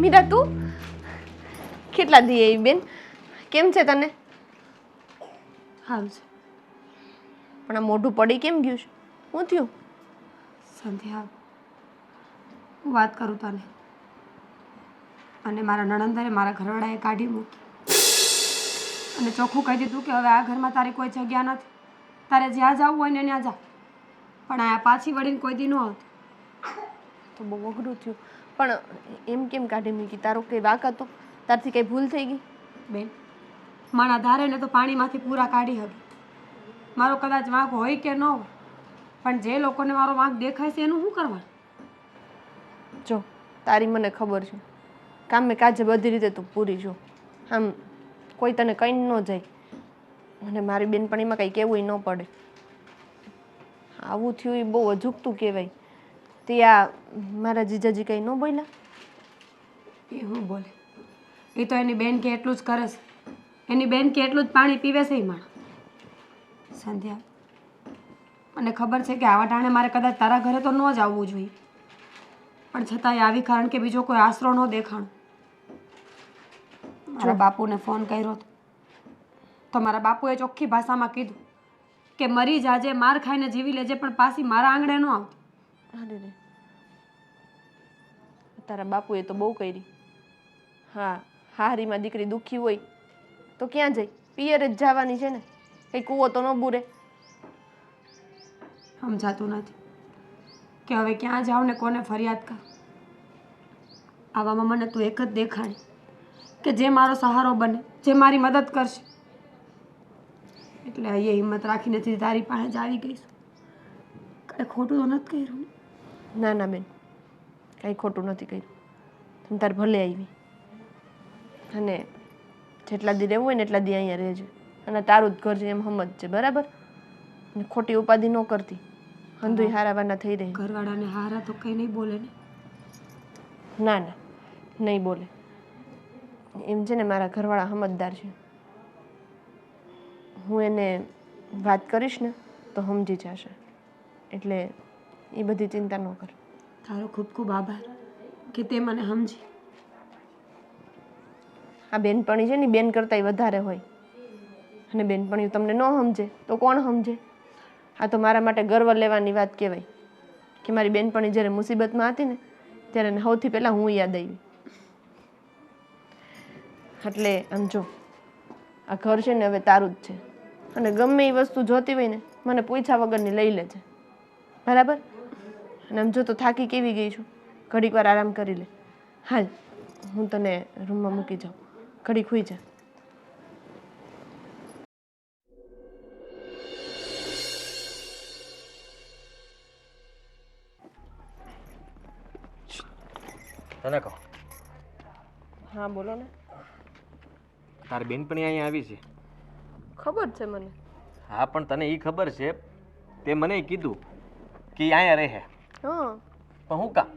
મીરા તું કેટલા દી આવી બેન? કેમ છે તને? સારું છે. પણ આ મોઢું પડી કેમ ગયું છે? શું થયું? સંધ્યા, હું વાત કરું તને, અને મારા નણંદરે મારા ઘરવાળાએ કાઢી મૂકી અને ચોખ્ખું કહી દીધું કે હવે આ ઘરમાં તારી કોઈ જગ્યા નથી. તારે જ્યાં જવું હોય ને ત્યાં જા, પણ આ પાછી વળીને કોઈ દી ન આવતી. તો બહુ અઘરું થયું. પણ એમ કેમ કાઢી મૂકી? તારો કંઈ વાંક હતો? તારથી કંઈ ભૂલ થઈ ગઈ? બેન, મારા ધારે ને તો પાણીમાંથી પૂરા કાઢી હતી. મારો કદાચ વાંક હોય કે ન હોય, પણ જે લોકોને મારો વાંક દેખાય છે એનું શું કરવાનું? જો તારી મને ખબર છે, કામે કાજે બધી રીતે તું પૂરી જો. આમ કોઈ તને કંઈ ન જાય અને મારી બેનપણીમાં કંઈ કહેવું ન પડે. આવું થયું એ બહુ અજુગતું કહેવાય. તે આ મારા જીજાજી કંઈ ન બોલ્યા? એ હું બોલે? એ તો એની બેન કે એટલું જ કરે છે. એની બેન કે એટલું જ પાણી પીવે છે એ માણસ. સંધ્યા, મને ખબર છે કે આવા ટાણે મારે કદાચ તારા ઘરે તો ન જ આવવું જોઈએ, પણ છતાંય આવી, કારણ કે બીજો કોઈ આશરો ન દેખાણો. મારા બાપુને ફોન કર્યો તો મારા બાપુએ ચોખ્ખી ભાષામાં કીધું કે મરી જાજે, માર ખાઈને જીવી લેજે, પણ પાછી મારા આંગણે ન આવતી. અરે રે, તારા બાપુએ તો બહુ કરી. હા, હારીમાં દીકરી દુઃખી હોય તો ક્યાં જાય? પિયરે જ જવાની છે ને. કંઈ કૂવો તો ન બુરે. સમજાતું નથી કે હવે ક્યાં જાઉં ને કોને ફરિયાદ કર. આવામાં મને તું એક જ દેખાણી કે જે મારો સહારો બને, જે મારી મદદ કરશે. એટલે અહીંયા હિંમત રાખીને તારી પાસે જ આવી ગઈ છું. કાંઈ ખોટું તો નથી કર્યું ને? ના ના બેન, કાંઈ ખોટું નથી કર્યું. તમે તાર ભલે આવી, અને જેટલા દી રહેવું હોય ને એટલા દી અહીંયા રહેજે. અને તારું જ ઘર છે એમ સમજજે, બરાબર? અને ખોટી ઉપાધિ ન કરતી. હંધુય હારાવાના થઈ રહી. ઘરવાળાને હારા તો કંઈ નહીં બોલે ને? ના ના, નહીં બોલે. એમ છે ને, મારા ઘરવાળા સમજદાર છે. હું એને વાત કરીશ ને તો સમજી જશે. એટલે એ બધી ચિંતા ન કર. તારો ખૂબ ખૂબ આભાર કે તે મને સમજી. આ બેનપણી છે ને, બેન કરતાંય વધારે હોય. અને બેનપણી તમને ન સમજે તો કોણ સમજે? આ તો મારા માટે ગર્વ લેવાની વાત કહેવાય કે મારી બેનપણી જ્યારે મુસીબતમાં હતી ને ત્યારે એને સૌથી પહેલાં હું યાદ આવી. એટલે આમ જો, આ ઘર છે ને હવે તારું જ છે. અને ગમે એ વસ્તુ જોતી હોય ને મને પૂછ્યા વગરની લઈ લેજે, બરાબર? અને આમ જો તો થાકી કેવી ગઈ છું, ઘડીક વાર આરામ કરી લે. હાલ, હું તને રૂમમાં મૂકી જાઉં, ઘડીક સૂઈ જા. તને કહો. હા બોલો ને. તારી બેનપણી અહીંયા આવી છે? ખબર છે મને. હા, પણ તને એ ખબર છે, તે મને કીધું કે અહીંયા રહે. હા, પણ હું કામ?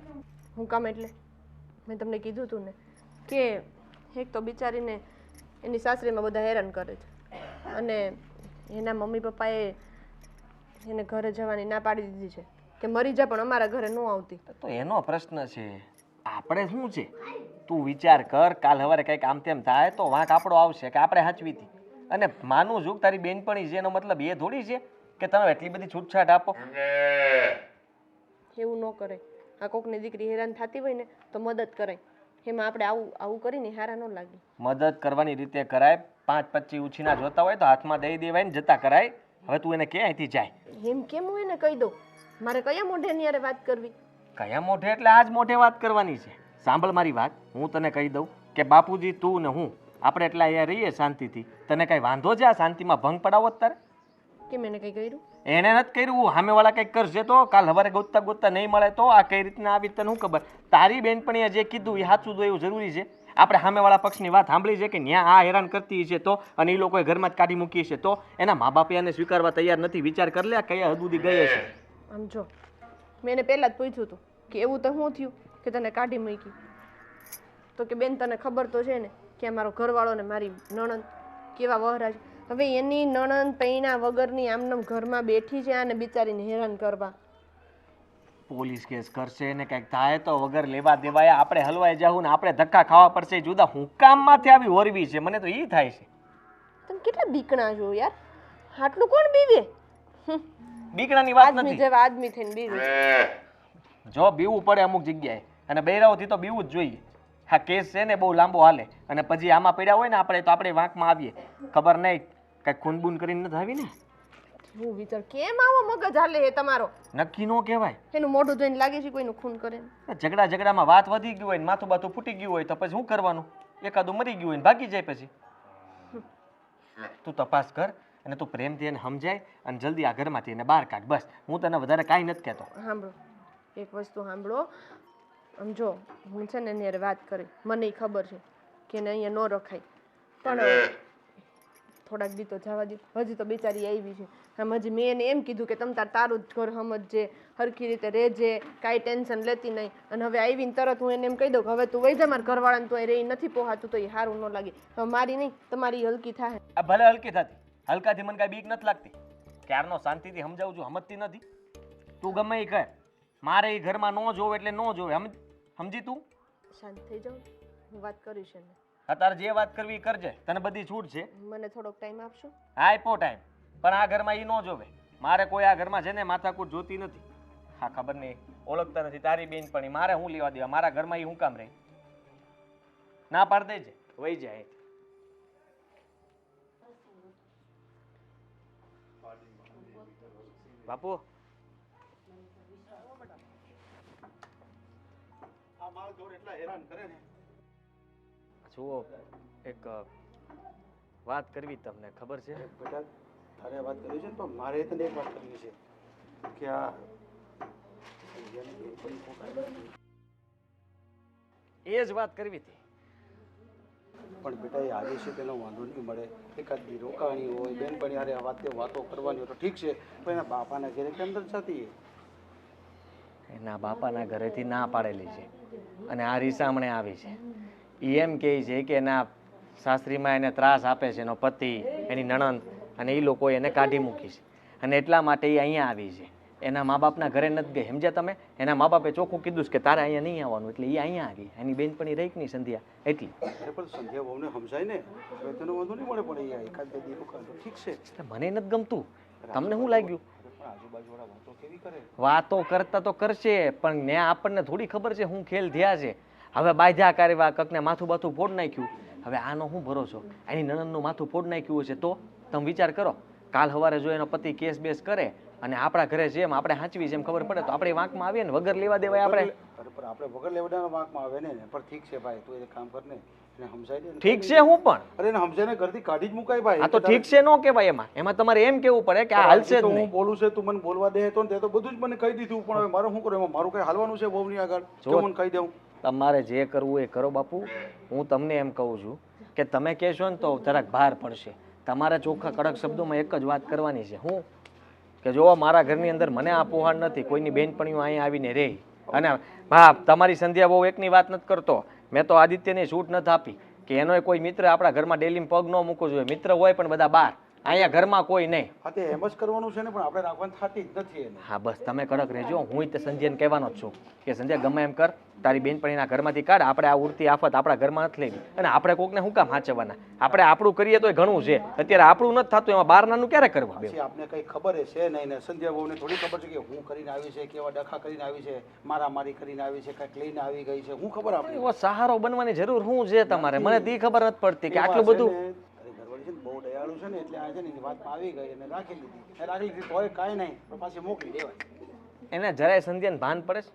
હું કામ એટલે મેં તમને કીધું હતું ને કે એક તો બિચારીને એની સાસરીમાં બધા હેરાન કરે છે, અને એના મમ્મી પપ્પાએ એને ઘરે જવાની ના પાડી દીધી છે કે મરી જા પણ અમારા ઘરે ન આવતી. તો એનો પ્રશ્ન છે, આપણે શું છે? તું વિચાર કર, કાલ સવારે કંઈક આમ તેમ થાય તો વાંક આપણો આવશે કે આપણે સાચવી હતી. અને માનું છું તારી બેનપણી છે એનો મતલબ એ થોડી છે કે તમે એટલી બધી છૂટછાટ આપો. એવું ન કરે. આ કોકની દીકરી હેરાન થતી હોય ને તો મદદ કરાય. એમાં આપણે આવું આવું કરીને હારા ન લાગે. મદદ કરવાની રીતે કરાય. 5-25 ઉછીના જોતા હોય તો હાથમાં દઈ દેવાય ને જતા કરાય. હવે તું એને કે અહીંથી જાય. એમ કેમ હું એને કહી દઉં? મારે કયા મોઢે એની હારે વાત કરવી? કયા મોઢે એટલે આજ મોઢે વાત કરવાની છે. સાંભળ મારી વાત, હું તને કહી દઉં કે બાપુજી, તું ને હું, આપણે એટલા અહીંયા રહીએ શાંતિથી. તને કઈ વાંધો છે આ શાંતિમાં ભંગ પડાવો તારે? કેમ એને કંઈ કર્યું? એને નથી કર્યું. સામેવાળા કંઈક કરશે તો કાલ સવારે ગોતતા ગોતતા નહીં મળે તો આ કઈ રીતના આવી તને શું ખબર? તારી બેનપણીએ જે કીધું એ સાચું તો એવું જરૂરી છે? આપણે સામેવાળા પક્ષની વાત સાંભળી છે કે ત્યાં આ હેરાન કરતી છે તો, અને એ લોકોએ ઘરમાં જ કાઢી મૂકી છે તો એના મા બાપે એને સ્વીકારવા તૈયાર નથી. વિચાર કર લે આ કયા હદ સુધી ગઈ છે. આમ જો, મેં એને પહેલાં જ પૂછ્યું હતું કે એવું તો શું થયું કે તને કાઢી મૂકી? તો કે બેન તને ખબર તો છે ને કે મારો ઘરવાળો ને મારી નણંદ કેવા વહરા છે. હવે એની નણંદ પૈણા વગરની આમનામ ઘરમાં બેઠી છે અને બિચારીને હેરાન કરવા. પોલીસ કેસ કરશે ને કંઈક થાય તો વગર લેવા દેવાય આપણે હલવાઈ જાવું ને આપણે ધક્કા ખાવા પડશે જુદા હું કામમાંથી આવી હોરવી છે મને તો એ થાય છે. તમે કેટલા બીકણા છો યાર, આટલું કોણ બીવે? બીકણાની વાત આદમી નથી. જેવા આદમી થઈને બીવે. જો બીવું પડે અમુક જગ્યાએ અને બૈરાઓથી તો બીવું જ જોઈએ. હા કેસ છે ને બહુ લાંબો હાલે અને પછી આમાં પડ્યા હોય ને આપણે તો આપણે વાંકમાં આવીએ ખબર નહીં કંઈક ખૂનબૂન કરીને નથી આવી ને. હું વિચાર કેમ આવો મગજ હાલે એ તમારો? નક્કી નો કહેવાય. એનું મોઢું જોઈને લાગે છે કોઈનું ખૂન કરે ને. ઝઘડામાં વાત વધી ગયું હોય ને માથું બાથું ફૂટી ગયું હોય તો પછી શું કરવાનું? એકાદું મરી ગયું હોય ને ભાગી જાય પછી. તું તપાસ કર અને તું પ્રેમથી એને સમજાય અને જલ્દી આ ઘરમાંથી એને બહાર કાઢ. બસ હું તને વધારે કાંઈ નથી કહેતો. સાંભળો, એક વસ્તુ સાંભળો. આમ જો હું છે ને એની હારે વાત કરી, મને ખબર છે કે એને અહીંયા ન રખાય, પણ થોડાક દી તો જવા દે. હજી તો બિચારી આવી છે. આમ હજી મેં એને એમ કીધું કે તમ તારું જ ઘર સમજજે, હરખી રીતે રહેજે, કાંઈ ટેન્શન લેતી નહીં. અને હવે આવીને તરત હું એને એમ કહી દઉં કે હવે તું વહી જા મારા ઘરવાળાને, તો એ રહી નથી પોહાતું તો એ સારું ન લાગે. હવે મારી નહીં તમારી હલકી થાય. આ ભલે હલકી થતી, હલકાથી મને કાંઈ બીક નથી લાગતી. ક્યારનો શાંતિથી સમજાવું છું, સમજતી નથી. તું ગમે એ કહે, મારે એ ઘરમાં ન જોવે એટલે ન જોવે. સમજી તું? શાંત થઈ જાઉં, હું વાત કરીશ એને. તારે જે વાત કરવી એ કરજે, તને બધી છૂટ છે. મને થોડોક ટાઈમ આપશો? હા આપ્યો ટાઈમ, પણ આ ઘરમાં એ ન જોવે. મારે કોઈ આ ઘરમાં છે ને માથાકૂટ જોતી નથી. હા ખબર નહીં, ઓળખતા નથી તારી બેનપણી, મારે હું લેવા દેવા? મારા ઘરમાં એ હું કામ રહી? ના પાડ દેજે, વહી જાય. બાપુ જુઓ, એક વાત કરવી તમને ખબર છે? બેટા તારે વાત કરવી છે ને, પણ મારે તને એક વાત કરવી છે કે આ એ જ વાત કરવી હતી. પણ બેટા એ આજે છે તેનો વાંધો નહીં મળે. એકાદ દી રોકાણી હોય, બેનપણી હારે વાતો કરવાની હોય તો ઠીક છે, પણ એના બાપાના ઘરે કેમ અંદર જતી? એના બાપાના ઘરેથી ના પાડેલી છે અને આ રીસામણે આવી છે. એ એમ કહે છે કે એના સાસરીમાં એને ત્રાસ આપે છે એનો પતિ, એની નણંદ, અને એ લોકો એને કાઢી મૂકી છે અને એટલા માટે એ અહીંયા આવી છે. એના મા બાપના ઘરે નથી ગઈ, સમજ્યા તમે? એના મા બાપે ચોખ્ખું કીધું છે કે તારે અહીંયા નહીં આવવાનું, એટલે એ અહીંયા આવી. એની બેનપણી રહી કે નહીં સંધ્યા, એટલી. અરે પણ સંધ્યા બહુને સમજાય ને, હવે તેનો વાંધો નહીં મળે, પણ અહીંયા એકાદ બે દી રોકાણ તો ઠીક છે. એટલે મને નથી ગમતું. તમને શું લાગ્યું? પણ આજુબાજુવાળા વાતો કેવી કરે? વાતો કરતા તો કરશે, પણ ને આપણને થોડી ખબર છે શું ખેલ થયા છે. હવે બાંધ્યા કારવા, કકને માથું બાથું ફોડ નાખ્યું. હવે આનો શું ભરોસો? એની નણંદનું માથું ફોડ નાખ્યું હશે તો તમે વિચાર કરો. કાલ સવારે જો એનો પતિ કેસ બેસ કરે અને આપણા ઘરે જેમ આપણે હાંચવી જેમ ખબર પડે તો આપણે વાંકમાં આવીએ ને વગર લેવા દેવાય આપણે. અરે પણ આપણે વગર લેવડાના વાંકમાં આવે ને, પણ ઠીક છે ભાઈ, તું એ કામ કર ને, એને સમજાય દે. ઠીક છે હું પણ. અરે એને સમજાય ને, ઘરથી કાઢી જ મુકાય ભાઈ. આ તો ઠીક છે નો કહેવાય. એમાં તમારે એમ કેવું પડે કે આ હાલશે જ તો હું નહીં. બોલું છે, તું મને બોલવા દે તો ને, તે તો બધું જ મને કહી દીધું, પણ હવે મારે શું કરું? એમાં મારું કઈ હાલવાનું છે બહુની આગળ? જો મને કહી દઉં. તમારે જે કરવું એ કરો બાપુ. હું તમને એમ કહું છું કે તમે કહેશો ને તો જરાક ભાર પડશે. તમારે ચોખ્ખા કડક શબ્દોમાં એક જ વાત કરવાની છે. હું કે જો મારા ઘરની અંદર મને આ પોહાણ નથી, કોઈની બેનપણીઓ અહીંયા આવીને રહે. અને હા, તમારી સંધ્યા બહુ એકની વાત નથી કરતો. મેં તો આદિત્યને છૂટ નથી આપી કે એનો કોઈ મિત્ર આપણા ઘરમાં ડેલીમાં પગ ન મૂકવો જોઈએ. મિત્ર હોય પણ બધા બહાર, અહીંયા ઘરમાં કોઈ નહીં. હા તે એમ જ કરવાનું છે ને, પણ આપણે રાખવાની થતી જ નથી એને. હા બસ તમે કડક રહેજો. હું તે સંધ્યાને કહેવાનો જ છું કે સંધ્યા ગમે એમ કર, તારી બેનપણીના ઘરમાંથી કાઢ. આપણે આ ઉડતી આફત આપણા ઘરમાં નથી લેવી અને આપણે કોકને શું કામ હાચવવાના? આપણે આપણું કરીએ તો ઘણું છે. અત્યારે આપણું નથી થતું, એમાં બહારનાનું ક્યારે કરવા? પછી આપને કઈ ખબર છે નહીં ને, સંધ્યા બહુને થોડી ખબર છે કે હું કરીને આવી છે, કેવા ડખા કરીને આવી છે, મારામારી કરીને આવી છે, કંઈક લઈને આવી ગઈ છે, હું ખબર આપણે? એવો સહારો બનવાની જરૂર શું છે તમારે? મને તી ખબર નથી પડતી કે આટલું બધું. અરે ઘરવાળી છે ને બહુ દયાળુ છે ને, એટલે આ છે ને એની વાતમાં આવી ગઈ અને રાખી લીધી તોય કાંઈ નહીં, પણ પાછી મોકલી દેવાય. એને જરાય સંધ્યાને ભાન પડે છે?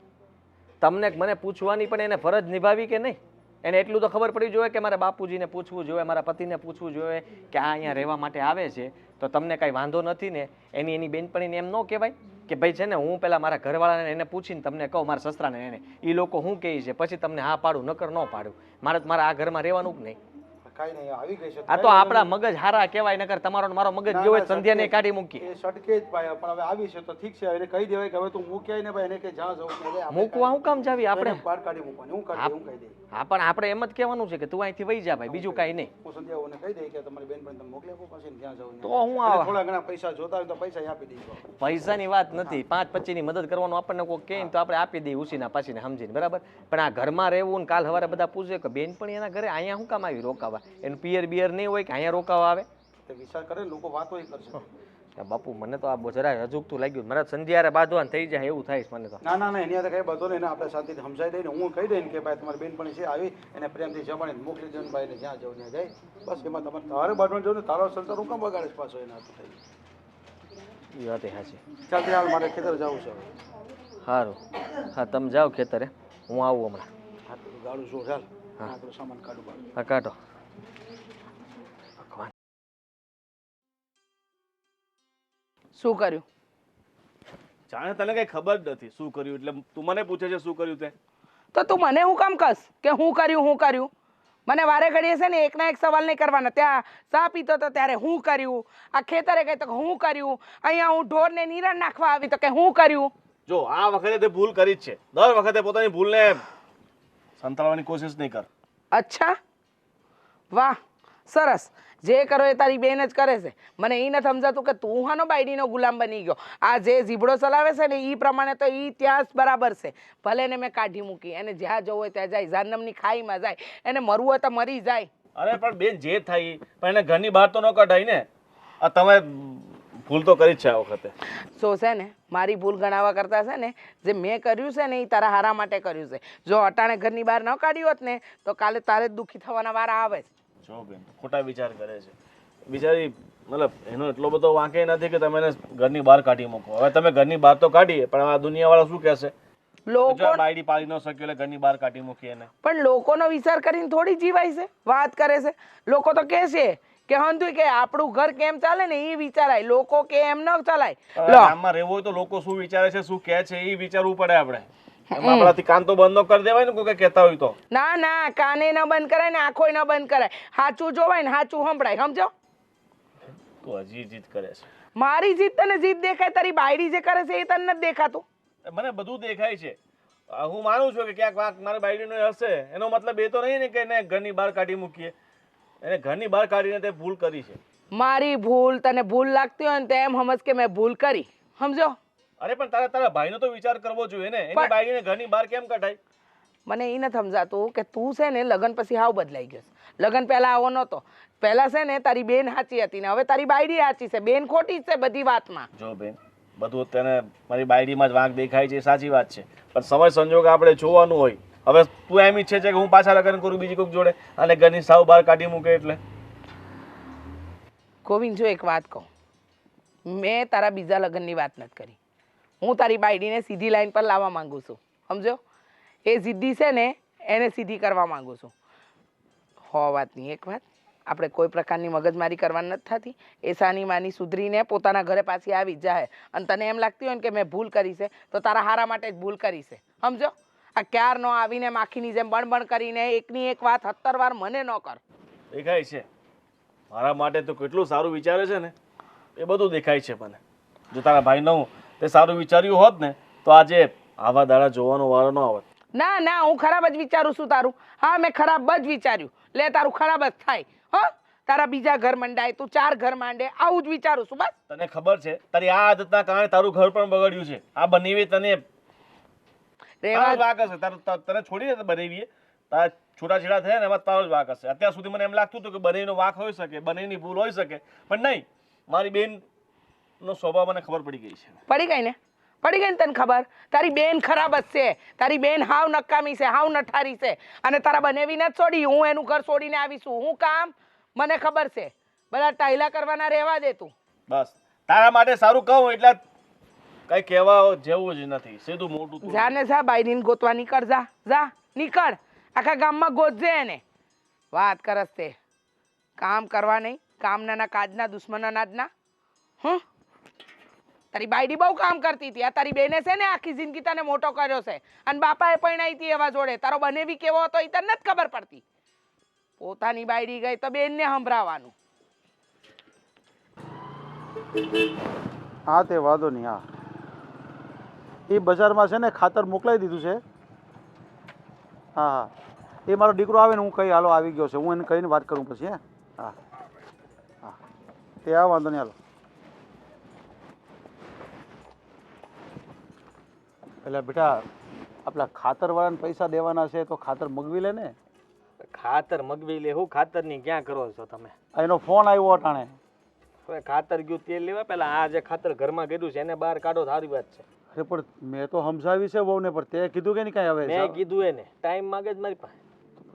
તમને મને પૂછવાની પણ એને ફરજ નિભાવી કે નહીં? એને એટલું તો ખબર પડવી જોઈએ કે મારા બાપુજીને પૂછવું જોઈએ, મારા પતિને પૂછવું જોઈએ કે આ અહીંયા રહેવા માટે આવે છે તો તમને કાંઈ વાંધો નથી ને? એની બેનપણીને એમ ન કહેવાય કે ભાઈ છે ને હું પહેલાં મારા ઘરવાળાને એને પૂછીને તમને કહું, મારા સસરાને એને એ લોકો શું કહે છે પછી તમને હા પાડું, નકર ન પાડું. મારે આ ઘરમાં રહેવાનું જ નહીં. કાંઈ નહીં આવી ગઈ છે આ તો આપણા મગજ હારા કહેવાય, નકર તમારો ને મારો મગજ ગયો હોય સંધ્યાને કાઢી મૂકી. એ સટકે જ ભાઈ, પણ હવે આવી છે તો ઠીક છે. એને કહી દેવાય કે હવે તું મૂક્યાય ને ભાઈ, એને કે જ્યાં જવું ત્યાં જાય. આપણે મૂકવા હું કામ જાવી આપણે? એને બહાર કાઢી મૂકવાની. હું કાઢી હું કહી દઈ. હા પણ આપણે એમ જ કહેવાનું છે કે તું અહીંથી વહી જા ભાઈ, બીજું કાંઈ નહીં. હું સંધ્યાઓને કહી દઈ કે તમારી બેન પણ તમે મોકલી આપો, પછી જ્યાં જવું તો ત્યાં. હું અને આવા થોડા ઘણા પૈસા જોતા હોય તો પૈસા આપી દઈશું. પૈસાની વાત નથી, 5-25 ની મદદ કરવાનું આપણને કોઈ કહે ને તો આપણે આપી દઈએ ઉસીના પાછીને સમજીને, બરાબર. પણ આ ઘરમાં રહેવું ને કાલ સવારે બધા પૂછે કે બેન પણ એના ઘરે અહીંયા શું કામ આવી રોકાવા, એનું પિયર બિયર નહીં હોય કે અહીંયા રોકાવા આવે. તે વિચાર કરે લોકો વાતો કરશે. બાપુ મને તો આ જરા રજૂકતું લાગ્યું, મારા સંધ્યારે બાંધવાન થઈ જાય એવું થાય છે મને તો. ના ના ના, એની કઈ બધો નહીં, આપણે શાંતિથી સમજાઈ દઈને હું કહી દઈને કે ભાઈ તમારી બેન પણ છે આવી, એને પ્રેમથી જમાડીને મોકલી દો ભાઈ ને જ્યાં જવું ત્યાં જાય. બસ એમાં તમારે તારે બાંધવાનું જવું ને, તારો સંસાર હું કામ બગાડે પાછો એના થઈ. એ વાત સાચી. ચાલ હાલ મારે ખેતર જવું છે હવે. સારું, હા તમે જાઓ ખેતરે, હું આવું હમણાં. હા તો ગાડું શું ચાલ, હા તો સામાન કાઢું બાળું. હા કાઢો. શું કર્યું? જાણે તને કઈ ખબર જ નથી શું કર્યું, એટલે તું મને પૂછે છે શું કર્યું તે. તો તું મને હું કામ કસ કે હું કર્યું? મને વારે ઘડીએ છે ને એકના એક સવાલ નહીં કરવાના. ત્યાં ચા પીતો તો ત્યારે હું કર્યું, આ ખેતરે ગઈ તો કે હું કર્યું, અહીંયા હું ઢોરને નિરણ નાખવા આવી તો કે હું કર્યું. જો આ વખતે તે ભૂલ કરી જ છે, દર વખતે પોતાની ભૂલને સંતાડવાની કોશિશ નહીં કર. અચ્છા, વાહ સરસ. જે કરો એ તારી બેન જ કરે છે. મને એ નથી સમજાતું કે તું હાનો બાયડીનો ગુલામ બની ગયો. આ જે જીબડો ચલાવે છે ને એ પ્રમાણે તો એ ત્યાં જ બરાબર છે. ભલે ને મેં કાઢી મૂકી, એને જ્યાં જવું હોય ત્યાં જાય, જાનમની ખાઈમાં જાય, એને મરવું હોય તો મરી જાય. અરે પણ બેન જે થાય પણ એને ઘરની બહાર તો ન કઢાય ને. આ તમે ભૂલ તો કરી જ છે આ વખતે. સો છે ને મારી ભૂલ ગણાવવા કરતા છે ને જે મેં કર્યું છે ને એ તારા હારા માટે કર્યું છે. જો અટાણે ઘરની બહાર ન કાઢ્યું હોત ને તો કાલે તારે જ દુઃખી થવાના વારા આવે છે. જો બેન ખોટા વિચાર કરે છે બિચારી, મતલબ એનો એટલો બધો વાંકે નથી કે તમે એને ઘરની બહાર કાઢી મૂકો. હવે તમે ઘરની બહાર તો કાઢીએ પણ આ દુનિયાવાળા શું કહેશે? લોકો બાયડી પાડી ન શક્યો એટલે ઘરની બહાર કાઢી મૂકી એને. પણ લોકોનો વિચાર કરીને થોડી જીવાય છે, વાત કરે છે. લોકો તો કહે છે કે હંધુય કે આપણું ઘર કેમ ચાલે ને એ વિચારાય, લોકો કે એમ ન ચાલાય. ગામમાં રહેવું હોય તો લોકો શું વિચારે છે શું કહે છે એ વિચારવું પડે આપણે. આપણાથી કાન તો બંધ ન કરી દેવાય ને કોઈ કહેતા હોય તો. ના ના, કાને ન બંધ કરાય ને આંખો ન બંધ કરાય. સાચું જોવાય ને સાચું સંભળાય, સમજો. તો હજી જીદ કરે છે. મારી જીદ તને જીદ દેખાય, તારી બાયડી જે કરે છે એ તને નથી દેખાતું. મને બધું દેખાય છે. હું માનું છું કે ક્યાંક વાંક મારી બાયડીનો હશે, એનો મતલબ એ તો નહીં ને કે એને ઘરની બહાર કાઢી મૂકીએ. એને ઘરની બહાર કાઢીને તે ભૂલ કરી છે. મારી ભૂલ તને ભૂલ લાગતી હોય ને તો એમ સમજ કે મેં ભૂલ કરી, સમજો. અરે પણ તારા ભાઈનો તો વિચાર કરવો જોઈએ ને. એની બાયડીને ઘરની બહાર કેમ કઢાય? મને એ નથી સમજાતું કે તું છે ને લગ્ન પછી હાવ બદલાઈ ગયો. લગ્ન પહેલા આવો નહોતો. પહેલા છે ને તારી બેન સાચી હતી ને હવે તારી બાયડી સાચી છે. બેન ખોટી જ છે બધી વાતમાં. જો બેન બધું તને મારી બાયડીમાં જ વાંક દેખાય છે, સાચી વાત છે, પણ સમય સંજોગ આપણે જોવાનું હોય. હવે તું એમ ઈચ્છે છે કે હું પાછા લગ્ન કરું બીજી કોઈક જોડે અને ઘરની સાવ બહાર કાઢી મૂકે એટલે? ગોવિંદ જો એક વાત કહું, મેં તારા બીજા લગ્નની વાત નથી કરી. હું તારી બાયડીને સીધી લાઈન પર લાવવા માંગુ છું, સમજો. એ જિદ્દી છે ને એને સીધી કરવા માંગુ છું. વાતની એક વાત, આપણે કોઈ પ્રકારની મગજમારી કરવાની નથી થતી. એ સાની માની સુધરીને પોતાના ઘરે પાછી આવી જ જાય. અને તને એમ લાગતી હોય ને કે મેં ભૂલ કરી છે તો તારા હારા માટે જ ભૂલ કરી છે, સમજો. આ ક્યાર ન આવીને માખીની જેમ બણબણ કરીને એકની એક વાત 17 વાર મને ન કર. દેખાય છે મારા માટે તો કેટલું સારું વિચારે છે ને, એ બધું દેખાય છે મને. જો તારા ભાઈ ન તે સારું વિચાર્યું હોત ને તો આજે આવા દાડા જોવાનો વારો ન આવત. ના ના, હું ખરાબ જ વિચારું છું તારું. હા મેં ખરાબ જ વિચાર્યું. લે તારું ખરાબ જ થાય. હા તારા બીજા ઘર મંડાય, તું 4 ઘર માંડે, આવું જ વિચારું છું બસ. તને ખબર છે તારી આ આદતના કારણે તારું ઘર પણ બગડ્યું છે. આ બનેવી તને તારો જ વાંક હશે. તને છોડીને બનેવીએ તારા છૂટાછેડા થયા ને એમાં તારો જ વાંક હશે. અત્યાર સુધી મને એમ લાગતું હતું કે બનેવીનો વાંક હોઈ શકે, બનેવીની ભૂલ હોઈ શકે, પણ નહીં. મારી બેનનો સ્વભાવ મને ખબર પડી ગઈ છે. પડી ગઈ ને? પડી ગઈ ને તને ખબર? તારી બેન ખરાબ જ છે. તારી બેન હાવ નકામી છે, હાવ નઠારી છે. અને તારા બનેવીને જ છોડી હું એનું ઘર છોડીને આવીશું. હું કામ મને ખબર છે. બધા ટાઈલા કરવાના રહેવા દે તું. બસ તારા માટે સારું કહું એટલે કઈ કહેવા જેવું જ નથી. સીધું મોટું જા ને જા, બાયડીને ગોતવા નીકળ. જા જા નીકળ. આખા ગામમાં ગોતજે એને. વાત કરસ તે કામ કરવા નહીં, કામના કાજના દુશ્મનના નાદના. તારી બાયડી બહુ કામ કરતી હતી. આ તારી બેને છે ને આખી જિંદગી તને મોટો કર્યો છે. અને બાપાએ પરણાઈ હતી એવા જોડે. તારો બનેવી કેવો હતો એ તને નથી ખબર પડતી. પોતાની બાયડી ગઈ તો બેનને સંભળાવવાનું. હા તે વાંધો નહીં. હા એ બજારમાં છે ને ખાતર મોકલાવી દીધું છે. હા હા એ મારો દીકરો આવે ને હું કહી હાલો આવી ગયો છે, હું એને કહીને વાત કરું પછી. હે હા હા તે આ વાંધો નહીં હાલો. એટલે બેટા આપણા ખાતરવાળાને પૈસા દેવાના છે તો ખાતર મગવી લે ને. ખાતર મગવી લે, હું ખાતરની ક્યાં કરો છો તમે? એનો ફોન આવ્યો અટાણે. હવે ખાતર ગયું તેલ લેવા, પેલા આ જે ખાતર ઘરમાં કર્યું છે એને બહાર કાઢો, સારી વાત છે. અરે પણ મેં તો સમજાવી છે બહુ ને, પણ તે કીધું કે નહીં કાંઈ હવે. મેં કીધું એને ટાઈમ માંગે જ મારી પાસે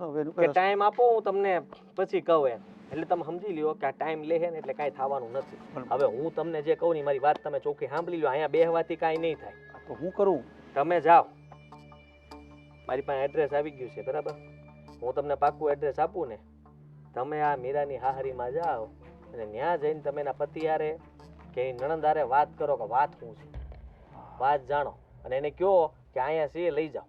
હવે એનું કે કાંઈ ટાઈમ આપો, હું તમને પછી કહું એમ. એટલે તમે સમજી લ્યો કે આ ટાઈમ લે છે ને એટલે કાંઈ થવાનું નથી. હવે હું તમને જે કહું ને મારી વાત તમે ચોખ્ખી સાંભળી લો. અહીંયા બેહવાથી કાંઈ નહીં થાય. તો હું કરું? તમે જાઓ, મારી પાસે એડ્રેસ આવી ગયું છે બરાબર. હું તમને પાક્કું એડ્રેસ આપું ને, તમે આ મીરાની હાહરીમાં જાઓ અને ત્યાં જઈને તમે એના પતિ હારે કે નણંદ હારે વાત કરો કે વાત શું છે, વાત જાણો અને એને કહો કે અહીંયા છે લઈ જાઓ.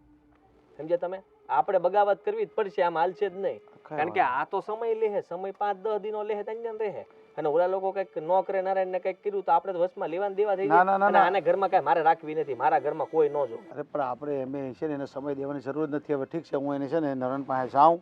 સમજ્યા તમે? આપણે બગાવત કરવી જ પડશે, આમ હાલશે જ નહીં. કારણ કે આ તો સમય લે, સમય 5-10 દિનો લે ત્યાં રહે. અને ઓલા લોકો કંઈક ન કરે નારાયણ ને કંઈક કર્યું તો આપણે તો વસમાં લેવા દેવા થઈ જાય. અને આને ઘરમાં કાંઈ મારે રાખવી નથી, મારા ઘરમાં કોઈ ન જો. અરે પણ આપણે એમ છે ને એને સમય દેવાની જરૂર નથી. હવે ઠીક છે, હું એને છે ને નરણ પાસે જાઉં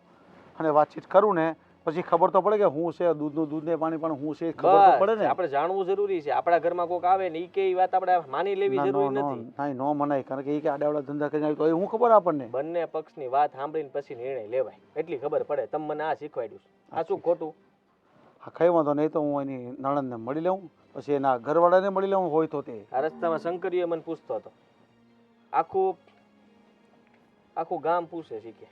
અને વાતચીત કરું ને પછી ખબર તો પડે કે હું છે દૂધનું દૂધ ને પાણી પણ હું છે ખબર તો પડે ને. આપણે જાણવું જરૂરી છે. આપણા ઘરમાં કોઈક આવે ને ઈ કે વાત આપણે માની લેવી જરૂરી નથી. ના નો મનાય, કારણ કે એ કે આડાવડા ધંધા કરીને આવી તો એ હું ખબર આપણને. બંને પક્ષની વાત સાંભળીને પછી નિર્ણય લેવાય એટલી ખબર પડે. તમે મને આ શીખવાડ્યું છે, આ શું ખોટું? હા કઈ વાંધો નહીં, તો હું એની નણંદને મળી લઉં, પછી એના ઘરવાળાને મળી લઉં હોય તો. તે આ રસ્તામાં શંકરીએ મને પૂછતો હતો, આખું આખું ગામ પૂછે છે કે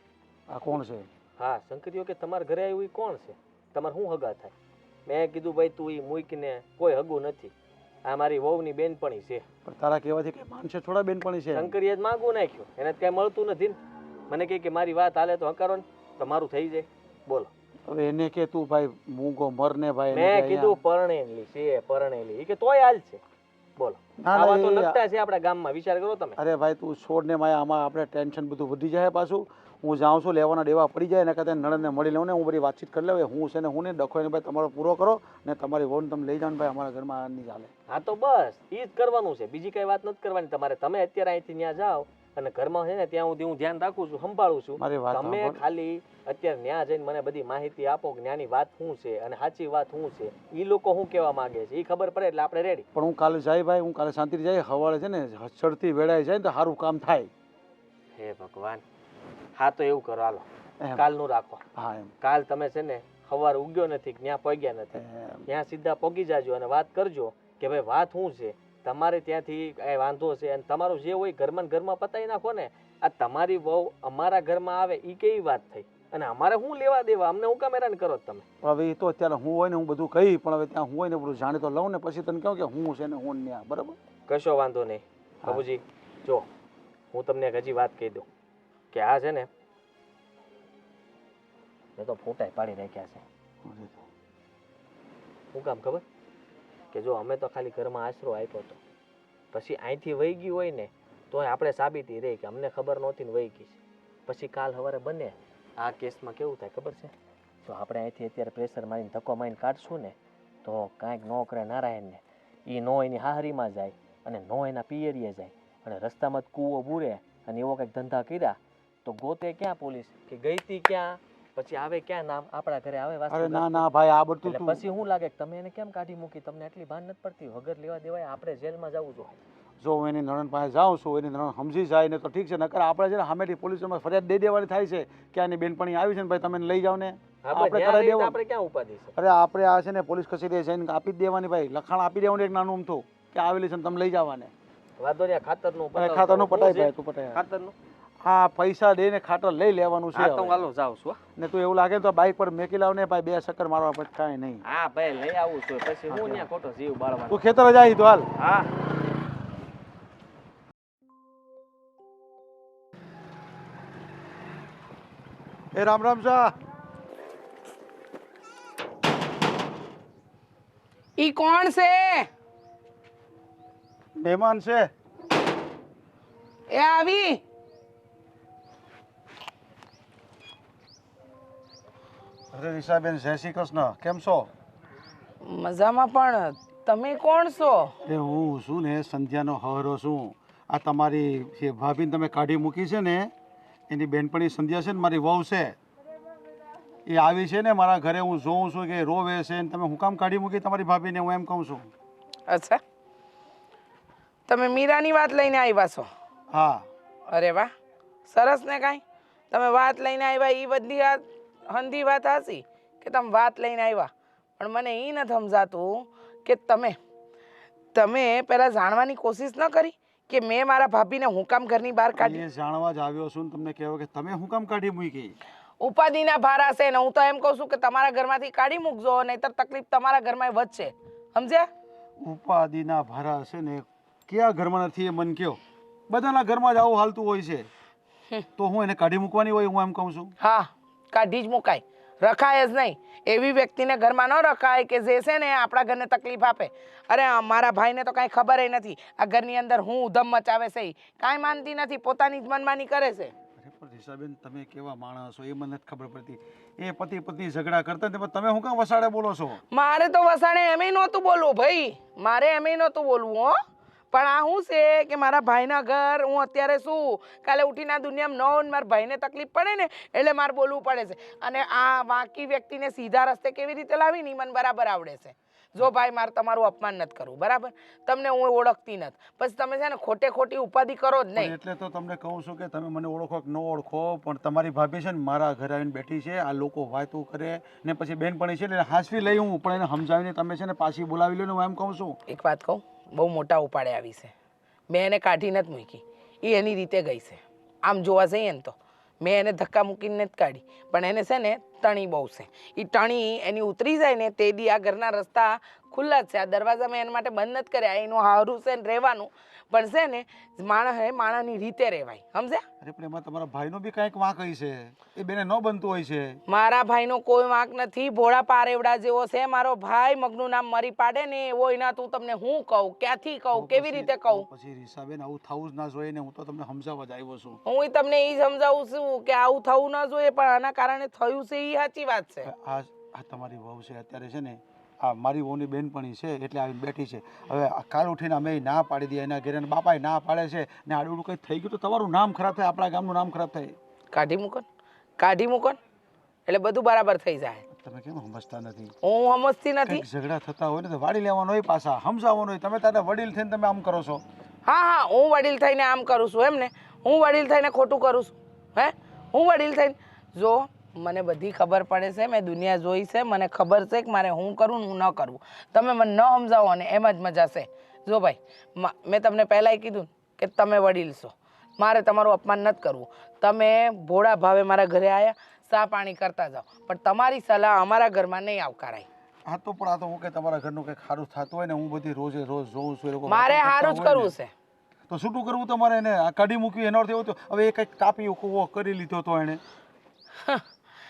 આ કોણ છે? હા શંકરીઓ કે તમારા ઘરે આવ્યું ઈ કોણ છે, તમારે શું હગા થાય? મેં કીધું ભાઈ તું ઈ મૂકીને કોઈ હગું નથી, આ મારી વહુની બેનપણી છે. પણ તારા કહેવાથી કઈ માનશે થોડા બેનપણી છે? શંકરીએ જ માગું નાખ્યું, એને કઈ મળતું નથી ને. મને કહે કે મારી વાત હાલે તો હકારો ને તમારું થઈ જાય. બોલો હવે એને કે તું ભાઈ મૂંગો મરને ભાઈ. મેં કીધું પરણેલી છે, પરણેલી. ઈ કે તોય હાલ છે. બોલો આવા તો નકટા છે આપણા ગામમાં, વિચાર કરો તમે. અરે ભાઈ તું છોડ ને માયા, આમાં આપણે ટેન્શન બધું વધી જાય પાછું. હું જાઉં છું, લેવાના દેવા પડી જાય ને કદાચ નણંદને મળી લઉં ને હું બધી વાતચીત કરી લઉં. હું છે ને હું ને ડખો ને ભાઈ તમારો પૂરો કરો ને તમારી વહુને તમે લઈ જાઓ ને ભાઈ અમારા ઘરમાં નહીં ચાલે. હા તો બસ ઈ જ કરવાનું છે, બીજી કઈ વાત નથી કરવાની તમારે. તમે અત્યારે અહીંથી ત્યાં જાઓ અને ઘરમાં છે ને ત્યાં સુધી હું ધ્યાન રાખું છું, સંભાળું છું. તમે ખાલી અત્યારે ત્યાં જઈને મને બધી માહિતી આપો કે ત્યાંની વાત શું છે અને સાચી વાત શું છે, ઈ લોકો શું કહેવા માંગે છે, ઈ ખબર પડે એટલે આપણે રેડી. પણ હું કાલે જાય ભાઈ, હું કાલે શાંતિથી જાય, હવારે છે ને ચડતી વેળાએ જાય ને તો સારું કામ થાય. હે ભગવાન. હા તો એવું કરો, હાલો કાલનું રાખો. હા એમ કાલ તમે છે ને સવારે ઉગ્યો નથી, ત્યાં પગ્યા નથી, ત્યાં સીધા પગી જાજો અને વાત કરજો કે ભાઈ વાત શું છે, તમારે ત્યાંથી કઈ વાંધો છે અને તમારું જે હોય ઘરમાં ઘરમાં પતાવી નાખો ને. આ તમારી વહુ અમારા ઘરમાં આવે એ કેવી વાત થઈ અને અમારે શું લેવા દેવા? અમને હું કામ હેરાન કરો તમે? હવે એ તો અત્યારે હું હોય ને હું બધું કહી, પણ હવે ત્યાં હું હોય ને બધું જાણી તો લઉં ને પછી તને કહું કે હું છે ને હું ત્યાં. બરાબર? કશો વાંધો નહીં બાબુજી. જો હું તમને એક હજી વાત કહી દઉં કે આ છે ને મેં તો ફોટા પાડી રાખ્યા છે. શું કામ ખબર? કે જો અમે તો ખાલી ઘરમાં આશરો આપ્યો હતો, પછી અહીંથી વહી ગયું હોય ને તોય આપણે સાબિતી રહી કે અમને ખબર નહોતી ને વહી ગઈ છે. પછી કાલ સવારે બને આ કેસમાં કેવું થાય ખબર છે? જો આપણે અહીંથી અત્યારે પ્રેશર મારીને ધક્કો મારીને કાઢશું ને તો કાંઈક ન કરે નારાયણને, એ નો એની હાહરીમાં જાય અને નો એના પિયરીએ જાય અને રસ્તામાં જ કૂવો બૂરે અને એવો કંઈક ધંધા કર્યા તો ગોતે ક્યાં પોલીસ કે ગઈ તી ક્યાં, પછી આવે ક્યાં નામ આપણા ઘરે આવે. અરે ના ના ભાઈ આ બધું એટલે પછી શું લાગે કે તમે એને કેમ કાઢી મૂકી? તમને એટલી ભાન નથી પડતી? વગર લેવા દેવાય આપણે જેલમાં જવું જોઈએ. જો હું એની નણંદ પાસે જાઉં છું, એની નણંદ સમજી જાય ને તો ઠીક છે, નકર આપણે છે ને સામેથી પોલીસમાં ફરિયાદ દઈ દેવાની થાય છે કે આની બેનપણી આવી છે ને ભાઈ તમે લઈ જાઓ ને. આપણે ક્યાં ઉપાધિ છે? અરે આપણે આ છે ને પોલીસ કચેરીએ જઈને આપી જ દેવાની ભાઈ, લખાણ આપી દેવાનું એક નાનું અમથું કે આવેલી છે તમે લઈ જવાને. વાંધો નહીં, ખાતરનું પટાય ભાઈ, તું પટાય. ખાતરનું હા પૈસા દઈને ખાતર લઈ લેવાનું છે. તો હાલો જાઉં છું ને તું એવું લાગે તો બાઇક પર મેકી લાવ ને ભાઈ, 2 ચક્કર મારવા પછી કાંઈ નહીં. હા ભાઈ લઈ આવું છું, પછી હું ત્યાં ખોટો જીવ બાળવાનો. તું ખેતર જ આવી તો હાલ. હા એ રામ રામ શાહ. ઈ કોણ છે? મહેમાન છે. એ આવી. અરે રીસાબેન, જય શ્રી કૃષ્ણ. કેમ છો? મજામાં, પણ તમે કોણ છો? એ હું છું ને સંધ્યાનો હહરો છું. આ તમારી જે ભાભીને તમે કાઢી મૂકી છે ને, એની બેનપણી સંધ્યા છે ને, મારી વહુ છે. એ આવી છે ને મારા ઘરે, હું જોઉં છું કે રોવે છે ને તમે હું કામ કાઢી મૂકી તમારી ભાભીને, હું એમ કહું છું. અચ્છા, તમે મીરાની વાત લઈને આવ્યા છો? હા. અરે વાહ, સરસ ને. કાંઈ તમે વાત લઈને આવ્યા એ બધી વાત હંધી વાત હાસી કે તમે વાત લઈને આવ્યા, પણ મને એ નથી સમજાતું કે તમે પહેલાં જાણવાની કોશિશ ન કરી કે મેં મારા ભાભીને હું કામ ઘરની બહાર કાઢી? એ જાણવા જ આવ્યો છું ને તમને કહેવો કે તમે હું કામ કાઢી મૂકી. ઉપાધિના ભારા છે ને. હું તો એમ કહું છું કે તમારા ઘરમાંથી કાઢી મૂકજો, નહીંતર તકલીફ તમારા ઘરમાં વધશે. સમજ્યા? ઉપાધિના ભારા છે ને, કયા ઘરમાં નથી એ મન કયો? બધાના ઘરમાં જ આવું હાલતું હોય છે, તો હું એને કાઢી મૂકવાની હોય, હું એમ કહું છું. હા, કાઢી જ મુકાય, રખાય જ નહીં. એવી વ્યક્તિને ઘરમાં ન રખાય કે જે છે ને આપણા ઘરને તકલીફ આપે. અરે મારા ભાઈને તો કાંઈ ખબર નથી આ ઘરની અંદર હું ઉધમ મચાવે છે. કાંઈ માનતી નથી, પોતાની જ મનમાની કરે છે. અરે પણ રીસાબેન, તમે કેવા માણસ છો એ મને નથી ખબર પડતી. એ પતિ પત્ની ઝઘડા કરતા ને તમે હું કામ વસાડે બોલો છો? મારે તો વસાણે એમેય નહોતું બોલવું ભાઈ, મારે એમેય નહોતું બોલવું હો. પણ આ શું છે કે મારા ભાઈના ઘર હું અત્યારે શું, કાલે ઉઠીને આ દુનિયામાં ન હોય, મારા ભાઈને તકલીફ પડે ને એટલે મારે બોલવું પડે છે. અને આ વાંકી વ્યક્તિને સીધા રસ્તે કેવી રીતે લાવી ને મને બરાબર આવડે છે. જો ભાઈ, મારે તમારું અપમાન નથી કરવું, બરાબર? તમને હું ઓળખતી નથી, પછી તમે છે ને ખોટે ખોટી ઉપાધિ કરો જ નહીં. એટલે તો તમને કહું છું કે તમે મને ઓળખો કે ન ઓળખો, પણ તમારી ભાભી છે ને મારા ઘરે આવીને બેઠી છે. આ લોકો વાતું કરે ને પછી બેનપણી છે એટલે હાંસવી લઈ, હું પણ એને સમજાવીને તમે છે ને પાછી બોલાવી લો ને, હું એમ કહું છું. એક વાત કહું, બહુ મોટા ઉપાડે આવી છે. મેં એને કાઢી નથી મૂકી, એ એની રીતે ગઈ છે. આમ જોવા જઈએ ને તો મેં એને ધક્કા મૂકીને નથી કાઢી, પણ એને છે ને ટણી બહુ છે. એ ટણી એની ઉતરી જાય ને તે દી આ ઘરના રસ્તા ખુલ્લા જ છે. આ દરવાજા મેં એના માટે બંધ નથી કર્યા. એનું હારું છે ને રહેવાનું, પણ છે ને માણસની રીતે રહેવાય. સમજ્યા? અરે પણ એમાં તમારા ભાઈનો બી કાંઈક વાંક હોય છે, એ બેને ન બનતું હોય છે. મારા ભાઈનો કોઈ વાંક નથી. ભોળા પારેવડા જેવો છે મારો ભાઈ. મગનું નામ મરી પાડે ને એવો. એના તું તમને હું કહું, ક્યાંથી કહું, કેવી રીતે કહું? પછી રીસાબેન, આવું થવું જ ના જોઈએ ને. હું તો તમને સમજાવવા જ આવ્યો છું. હું તમને એ સમજાવું છું કે આવું થવું ન જોઈએ, પણ આના કારણે થયું છે એ સાચી વાત છે. આ તમારી વહુ છે અત્યારે છે ને, આ મારી વહુની બેનપણી છે એટલે આવીને બેઠી છે. હવે કાલ ઉઠીને અમે ના પાડી દઈએ, એના ઘરે બાપાએ ના પાડે છે ને, આડું કંઈ થઈ ગયું તો તમારું નામ ખરાબ થાય, આપણા ગામનું નામ ખરાબ થાય. કાઢી મૂકો ને, કાઢી મૂકો ને, એટલે બધું બરાબર થઈ જાય. તમે કેમ સમજતા નથી? હું સમજતી નથી. કંઈક ઝઘડા થતા હોય ને તો વાડી લેવાનો હોય, પાછા સમજાવવાનો હોય. તમે તારા વડીલ થઈને તમે આમ કરો છો. હા, હું વડીલ થઈને આમ કરું છું એમ ને? હું વડીલ થઈને ખોટું કરું છું? હે, હું વડીલ થઈને? જો મને બધી ખબર પડે છે, મેં દુનિયા જોઈ છે, મને ખબર છે કે મારે હું કરું ને હું ન કરવું. તમે મને ન સમજાવો અને એમ જ મજા છે. જો ભાઈ, મેં તમને પહેલાંય કીધું કે તમે વડીલ છો, મારે તમારું અપમાન નથી કરવું. તમે ભોળા ભાવે મારા ઘરે આવ્યા, ચા પાણી કરતા જાઓ, પણ તમારી સલાહ અમારા ઘરમાં નહીં આવકારાય. હા તો પણ આ તો હું કે તમારા ઘરનું કંઈક સારું થતું હોય ને, હું બધી રોજે રોજ જોઉં છું. એ લોકો મારે સારું જ કરવું છે. તો છૂટું કરવું તમારે એને આ કાઢી મૂકવી, એનો અર્થ એવો તો હવે એ કંઈક કાપી કૂવો કરી લીધો તો એને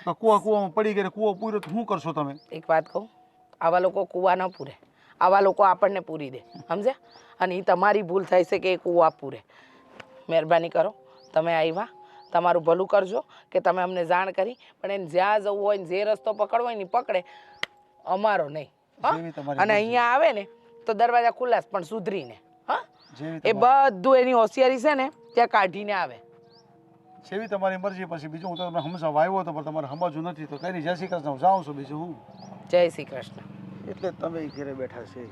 તો કૂવામાં પડી ગયો, કૂવો પૂર્યો તો શું કરશો તમે? એક વાત કહું, આવા લોકો કૂવા ન પૂરે, આવા લોકો આપણને પૂરી દે. સમજ્યા? અને એ તમારી ભૂલ થાય છે કે એ કૂવા પૂરે. મહેરબાની કરો, તમે આવ્યા, તમારું ભલું કરજો કે તમે અમને જાણ કરી, પણ એને જ્યાં જવું હોય ને જે રસ્તો પકડવો હોય ને પકડે, અમારો નહીં. અને અહીંયા આવે ને તો દરવાજા ખુલ્લા પણ સુધરીને. હા, એ બધું એની હોશિયારી છે ને ત્યાં કાઢીને આવે. જેવી તમારી મરજી. પછી બીજું હું તો તમને સમજાવવા આવ્યો હતો, પણ તમારે સમજવું નથી તો કઈ જય શ્રી કૃષ્ણ, હું જાઉં છું. બીજું હું જય શ્રી કૃષ્ણ. એટલે તમે ઘરે બેઠા છે.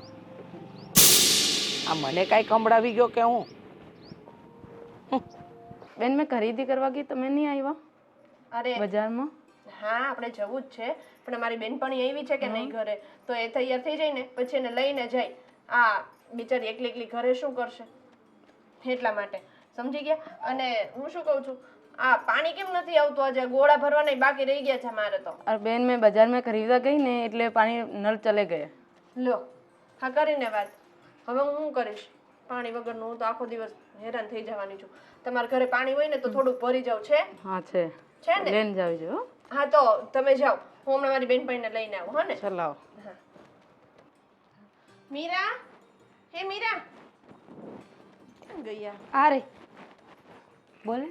આ મને કાંઈ કંબડાવી ગયો કે હું? બેન, મેં ખરીદી કરવા ગઈ, તમે નહીં આવ્યા અરે બજારમાં? હા, આપણે જવું જ છે, પણ અમારી બેનપણી એવી છે કે નહીં ઘરે, તો એ તૈયાર થઈ જાય ને પછી એને લઈને જાય. આ બિચારી એકલી એકલી ઘરે શું કરશે, એટલા માટે. સમજી ગયા? અને હું શું કહું છું, આ પાણી કેમ નથી આવતું આજે? ગોળા ભરવાના બાકી રહી ગયા છે મારે તો. અરે બેન, મેં બજારમાં ખરીદવા ગઈ ને એટલે પાણી નળ ચલે ગયા. લો, હા કરીને વાત. હવે હું શું કરીશ? પાણી વગરનું હું તો આખો દિવસ હેરાન થઈ જવાની છું. તમારા ઘરે પાણી હોય ને તો થોડુંક ભરી જાવ. છે? હા છે ને? લઈને જાવ છો. હા તો તમે જાઓ, હું હમણાં મારી બેનપણીને લઈને આવું. હા ને? ચલાવો. મીરા, હે મીરા, ક્યાં ગયા? આ રે બોલે.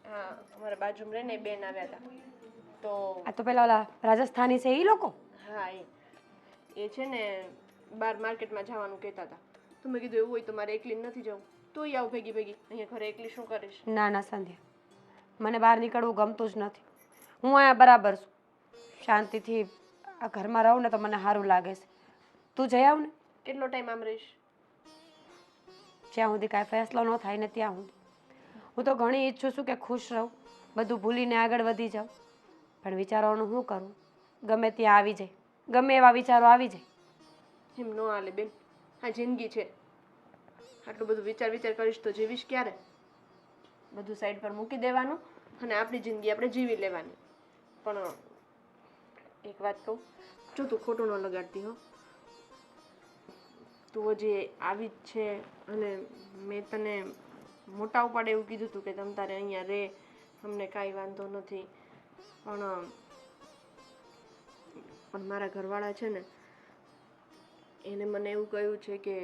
હા અમારા બાજુમાં રહીને એ બેન આવ્યા હતા તો આ તો પેલા ઓલા રાજસ્થાની છે એ લોકો? હા એ છે ને બહાર માર્કેટમાં જવાનું કહેતા હતા તો મેં કીધું એવું હોય તો મારે એકલી નથી જવું તું આવ ભેગી ભેગી અહીંયા ઘરે એકલી શું કરીશ. ના ના સંધ્યા, મને બહાર નીકળવું ગમતું જ નથી. હું અહીંયા બરાબર છું, શાંતિથી આ ઘરમાં રહું ને તો મને સારું લાગે છે. તું જઈ આવ ને. કેટલો ટાઈમ આમ રહીશ? જ્યાં સુધી કાંઈ ફેસલો ન થાય ને ત્યાં સુધી. હું તો ઘણી ઈચ્છું છું કે ખુશ રહું, બધું ભૂલીને આગળ વધી જાઉં, પણ વિચારોનું શું કરું, ગમે ત્યાં આવી જાય, ગમે એવા વિચારો આવી જાય. એમ ન હાલે બેન, આ જિંદગી છે. આટલું બધું વિચાર કરીશ તો જીવીશ ક્યારે? બધું સાઈડ પર મૂકી દેવાનું અને આપણી જિંદગી આપણે જીવી લેવાની. પણ એક વાત કહું, જો તું ખોટું ન લગાડતી હો. તું હજી આવી જ છે અને મેં તને મોટા ઉપાડે એવું કીધું હતું કે તમ તારે અહીંયા રહે, અમને કાંઈ વાંધો નથી. પણ મારા ઘરવાળા છે ને એને મને એવું કહ્યું છે કે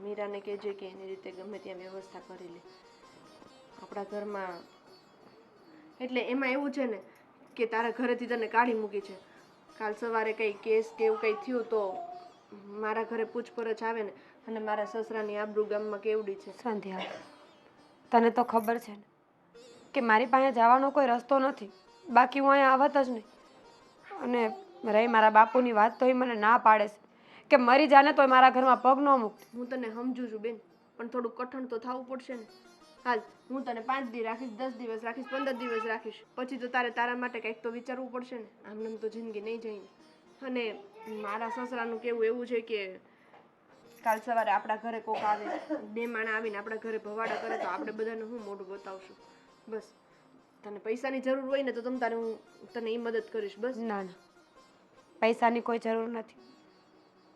મીરાને કહેજે કે એની રીતે ગમે ત્યાં વ્યવસ્થા કરી લે આપણા ઘરમાં. એટલે એમાં એવું છે ને કે તારા ઘરેથી તને કાઢી મૂકી છે. કાલ સવારે કંઈ કેસ કે એવું કંઈ થયું તો મારા ઘરે પૂછપરછ આવે ને, અને મારા સસરાની આબરૂ ગામમાં કેવડી છે. સંધ્યા, તને તો ખબર છે ને કે મારી પાસે જવાનો કોઈ રસ્તો નથી, બાકી હું અહીંયા આવત જ નહીં. અને રહી મારા બાપુની વાત તો એ મને ના પાડે છે કે મરી જાને તોય મારા ઘરમાં પગ ન મૂકતી. હું તને સમજુ છું બેન, પણ થોડું કઠણ તો થવું પડશે ને. હાલ હું તને 5 દી રાખીશ, 10 દિવસ રાખીશ, 15 દિવસ રાખીશ, પછી તો તારે તારા માટે કંઈક તો વિચારવું પડશે ને. આમ તો જિંદગી નહીં જઈને. અને મારા સસરાનું કેવું એવું છે કે કાલ સવારે આપણા ઘરે કોક આવે, 2 માણા આવીને આપણા ઘરે ભવાડા કરે તો આપણે બધાને હું મોઢું બતાવશું. બસ તને પૈસાની જરૂર હોય ને તો તમ તારે હું તને એ મદદ કરીશ. બસ. ના ના, પૈસાની કોઈ જરૂર નથી,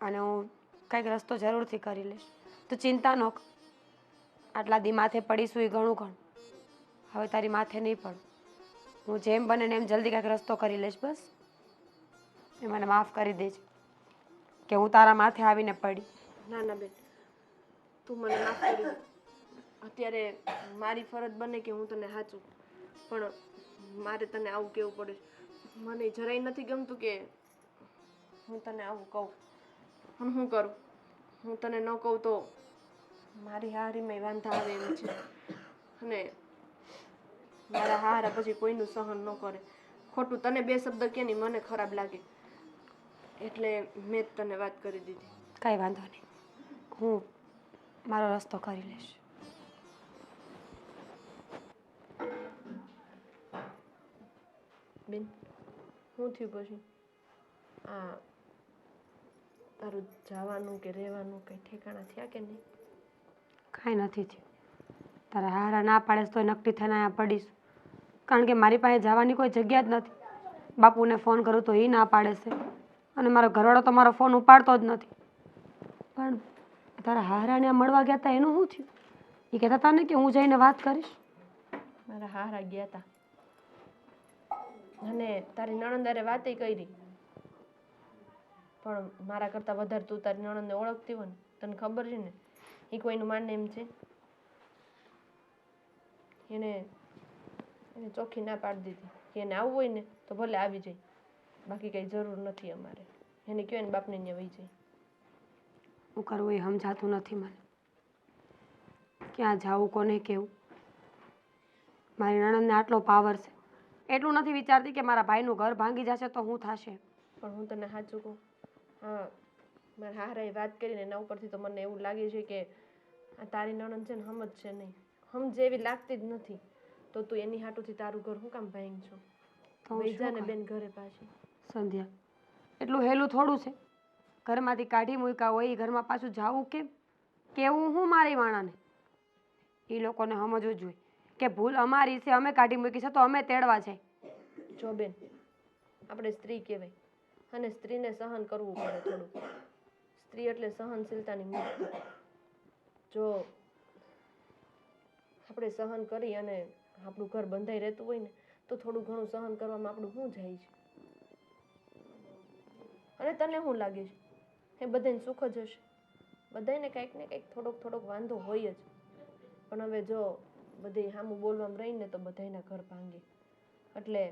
અને હું કંઈક રસ્તો જરૂરથી કરી લઈશ. તું ચિંતા ન કર. આટલા દી માથે પડીશું એ ઘણું ઘણું, હવે તારી માથે નહીં પડું. હું જેમ બને ને એમ જલ્દી કંઈક રસ્તો કરી લઈશ. બસ એ મને માફ કરી દેજે કે હું તારા માથે આવીને પડી. ના ના બેન, તું મને માફ કરી દે. અત્યારે મારી ફરજ બને કે હું તને સાચું, પણ મારે તને આવું કહેવું પડે. મને જરાય નથી ગમતું કે હું તને આવું કહું, પણ શું કરું? હું તને ન કહું તો મારી હારીમાં વાંધા આવે એમ છે, અને મારા હારા પછી કોઈનું સહન ન કરે. ખોટું તને 2 શબ્દ કે નહીં મને ખરાબ લાગે, એટલે મેં જ તને વાત કરી દીધી. કાંઈ વાંધો નહીં, હું મારો રસ્તો કરી લઈશ. બેન, શું થયું પછી? આ તારું જવાનું કે રહેવાનું કંઈ ઠેકાણા થયા કે નહીં? કાંઈ નથી થયું. તારા હારા ના પાડે તો નક્કી થઈને અહીંયા પડીશ, કારણ કે મારી પાસે જવાની કોઈ જગ્યા જ નથી. બાપુને ફોન કરું તો એ ના પાડે છે, અને મારો ઘરવાળો તો મારો ફોન ઉપાડતો જ નથી. પણ તારા હારાને મળવા ગયા હતા એનું શું થયું? એ કહેતા હતા ને કે હું જઈને વાત કરીશ. મારા હારા ગયા હતા અને તારી નણંદારે વાતે કરી, પણ મારા કરતાં વધારે તું તારી નણંદને ઓળખતી હોય ને, તને ખબર છે ને એ કોઈનું માને એમ છે. એને ચોખ્ખી ના પાડી દીધી કે એને આવવું હોય ને તો ભલે આવી જાય, બાકી કંઈ જરૂર નથી અમારે. એને કહ્યું ને બાપને ત્યાં વહી જાય. હું કરવું એ સમજાતું નથી મને, ક્યાં જાવું, કોને કહેવું. મારી નણંદને આટલો પાવર છે, એટલું નથી વિચારતી કે મારા ભાઈનું ઘર ભાંગી જશે તો શું થશે. પણ હું તને સાચું કહું, હા મારા હારાએ વાત કરીને એના ઉપરથી તો મને એવું લાગે છે કે આ તારી નણંદ છે ને સમજશે નહીં. સમજે એવી લાગતી જ નથી. તો તું એની હાટુથી તારું ઘર શું કામ ભાંગ છો? વહી જા ને બેન ઘરે પાછી. સંધ્યા, એટલું હેલું થોડું છે? ઘરમાંથી કાઢી મૂક્યા હોય એ ઘરમાં પાછું જાવું કેમ? કેવું હું મારી વાણાને? એ લોકોને સમજવું જોઈએ કે ભૂલ અમારી છે, અમે કાઢી મૂકી છે તો અમે તેડવા જાય. જો બેન, આપણે સ્ત્રી કહેવાય અને સ્ત્રીને સહન કરવું પડે થોડું. સ્ત્રી એટલે સહનશીલતાની મૂર્તિ. જો આપણે સહન કરી અને આપણું ઘર બંધાઈ રહેતું હોય ને તો થોડું ઘણું સહન કરવામાં આપણું શું જાય છે? અને તને શું લાગે છે એ બધાને સુખ જ હશે? બધાને કંઈક ને કંઈક થોડોક વાંધો હોય જ. પણ હવે જો બધે સામું બોલવામાં રહીને તો બધાયના ઘર ભાંગે. એટલે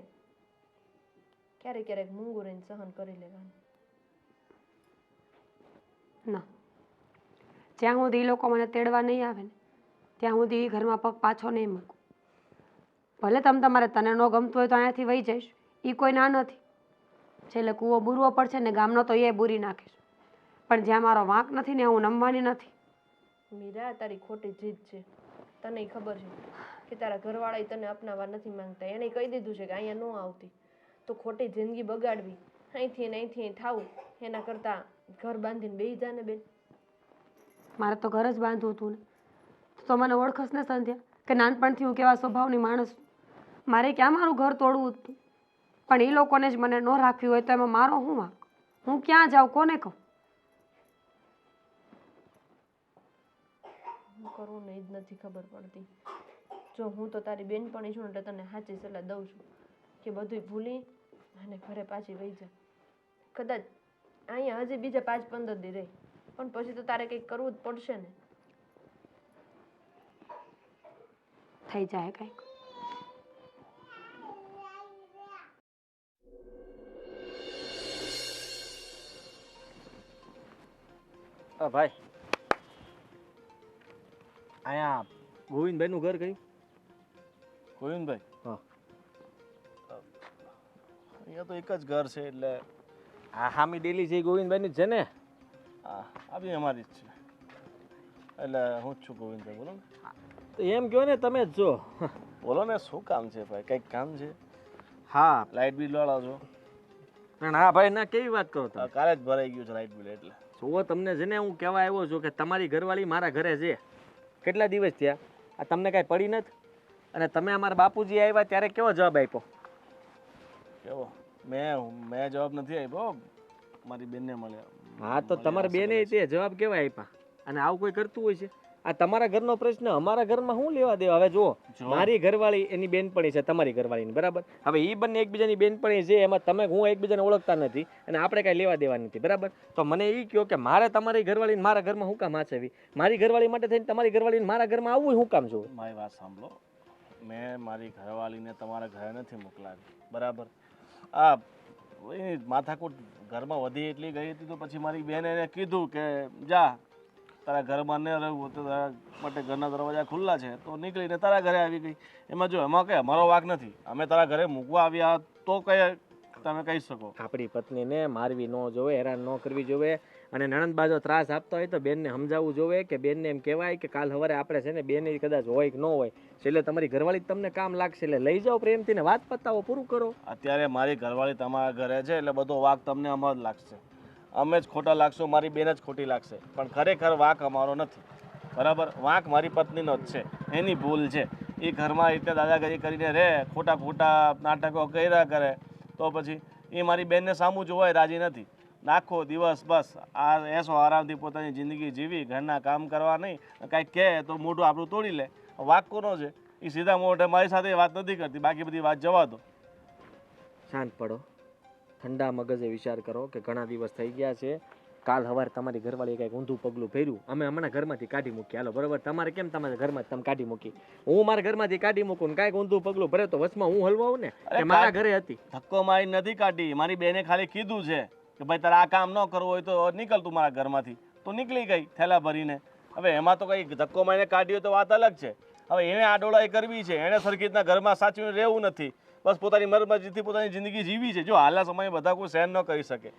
ક્યારેક ક્યારેક મૂંગું રહીને સહન કરી લેવાનું. ના, જ્યાં સુધી એ લોકો મને તેડવા નહીં આવે ને ત્યાં સુધી એ ઘરમાં પગ પાછો નહીં મૂકું. ભલે તમારે તને ન ગમતું હોય તો અહીંયાથી વહી જઈશ, એ કોઈ ના નથી. છેલ્લે કૂવો બૂરવો પડશે ને ગામનો તો એ બૂરી નાખીશ, પણ જ્યાં મારો વાંક નથી ને હું નમવાની નથી. મીરા, તારી ખોટી જીદ છે. તને ખબર છે કે તારા ઘરવાળા તને અપનાવવા નથી માંગતા. એણે કહી દીધું છે કે અહીંયા ન આવતી. તો ખોટી જિંદગી બગાડવી, અહીંથી ને અહીંથી અહીં થાવું એના કરતાં ઘર બાંધીને બેસી જા ને બેન. મારે તો ઘર જ બાંધવું હતું ને. તો મને ઓળખસ ને સંધ્યા કે નાનપણથી હું કેવા સ્વભાવની માણસ છું. મારે ક્યાં મારું ઘર તોડવું હતું, પણ એ લોકોને જ મને ન રાખ્યું હોય તો એમાં મારો શું વાંક? હું ક્યાં જાઉં, કોને કહું? શું કરવું ને એ જ નથી ખબર પડતી. જો હું તો તારી બેનપણી છું એટલે તને સાચી સલાહ દઉં છું કે બધું ભૂલી અને ઘરે પાછી વહી જા. કદાચ અહીંયા હજી બીજા 5-15 દી રહી, પણ પછી તો તારે કંઈક કરવું જ પડશે ને. થઈ જાય કંઈક. ભાઈ, અહીંયા ગોવિંદભાઈ નું ઘર કયું? ગોવિંદભાઈ? હા. અહીંયા તો એક જ ઘર છે એટલે આ હામી ડેલી છે એ ગોવિંદભાઈની જ છે ને? આ બી અમારી જ છે. એટલે હું જ છું ગોવિંદભાઈ, બોલો ને. તો એમ કહો ને તમે જ છો. બોલો ને, શું કામ છે ભાઈ? કંઈક કામ છે? હા, લાઇટ બિલ વાળા છો? હા ભાઈ, ના કેવી વાત કરો તમે? કાલે જ ભરાઈ ગયું છે લાઇટ બિલ. એટલે જુઓ, તમને છે ને હું કહેવા આવ્યો છું કે તમારી ઘરવાળી મારા ઘરે છે. કેટલા દિવસ થયા? આ તમને કાંઈ પડી નથી? અને તમે અમારા બાપુજી આવ્યા ત્યારે કેવો જવાબ આપ્યો? કેવો? મેં જવાબ નથી આપ્યો, મારી બેનને મળ્યા. હા, તો તમારા બેને તે જવાબ કેવા આપ્યા? અને આવું કોઈ કરતું હોય છે? આ તમારા ઘરનો પ્રશ્ન અમારા ઘરમાં શું લેવા દેવા? હવે જુઓ, મારી ઘરવાળી એની બેનપણી છે તમારી ઘરવાળીની, બરાબર? હવે એ બંને એકબીજાની બેનપણી છે, એમાં તમે હું એકબીજાને ઓળખતા નથી અને આપણે કાંઈ લેવા દેવા નથી, બરાબર? તો મને એ કહો કે મારે તમારી ઘરવાળીને મારા ઘરમાં શું કામ આચરવી? મારી ઘરવાળી માટે થઈને તમારી ઘરવાળીને મારા ઘરમાં આવવું શું કામ જોવું? મારી વાત સાંભળો, મેં મારી ઘરવાળીને તમારા ઘરે નથી મોકલાવી, બરાબર? આ એની માથાકૂટ ઘરમાં વધી એટલી ગઈ હતી તો પછી મારી બેન એને કીધું કે જા, તારા ઘરમાં ન રહેવું તો તારા માટે ઘરના દરવાજા ખુલ્લા છે, તો નીકળીને તારા ઘરે આવી ગઈ. એમાં જો એમાં કંઈ અમારો વાંક નથી. અમે તારા ઘરે મૂકવા આવ્યા તો કઈ તમે કહી શકો. આપણી પત્નીને મારવી ન જોવે, હેરાન ન કરવી જોવે. અને નણંદ બાજો ત્રાસ આપતો હોય તો બેનને સમજાવવું જોવે કે બેનને એમ કહેવાય કે કાલ સવારે આપણે છે ને બેન કદાચ હોય કે ન હોય, એટલે તમારી ઘરવાળી તમને કામ લાગશે, એટલે લઈ જાઓ પ્રેમથી ને વાત પતાવો, પૂરું કરો. અત્યારે મારી ઘરવાળી તમારા ઘરે છે એટલે બધો વાંક તમને અમારો જ લાગશે. અમે જ ખોટા લાગશું, મારી બેન જ ખોટી લાગશે, પણ ખરેખર વાંક અમારો નથી, બરાબર? વાંક મારી પત્નીનો જ છે, એની ભૂલ છે. એ ઘરમાં રીતે દાદાગીરી કરીને રહે, ખોટા ખોટા નાટકો કર્યા કરે, તો પછી એ મારી બેનને સામું જોવાય રાજી નથી. આખો દિવસ બસ આ એસો આરામથી પોતાની જિંદગી જીવી, ઘરના કામ કરવા નહીં, કાંઈક કહે તો મોઢું આપણું તોડી લે. વાંક કોનો છે? એ સીધા મોઢે મારી સાથે વાત નથી કરતી, બાકી બધી વાત જવા દો. શાંત પડો, ઠંડા મગજે વિચાર કરો કે ઘણા દિવસ થઈ ગયા છે. કાલ સવારે તમારી ઘરવાળીએ કંઈક ઊંધું પગલું ભર્યું, અમે હમણાં ઘરમાંથી કાઢી મૂકી. હાલો, બરાબર? તમારે કેમ તમારા ઘરમાં તમે કાઢી મૂકી? હું મારા ઘરમાંથી કાઢી મૂકું ને કાંઈક ઊંધું પગલું ભરે તો વચમાં હું હલવાઉં ને કે મારા ઘરે હતી? ધક્કો મારી નથી કાઢી, મારી બેને ખાલી કીધું છે કે ભાઈ તારે આ કામ ન કરવું હોય તો નીકળ તું મારા ઘરમાંથી. તો નીકળી ગઈ થેલા ભરીને. હવે એમાં તો કંઈ ધક્કો મારીને કાઢ્યો તો વાત અલગ છે. હવે એને આડોળાઈ કરવી છે, એને સરખી રીતના ઘરમાં સાચવીને રહેવું નથી, બસ પોતાની મરમરજીથી પોતાની જિંદગી જીવી છે. જો હાલના સમયે બધા કોઈ સહન ન કરી શકે.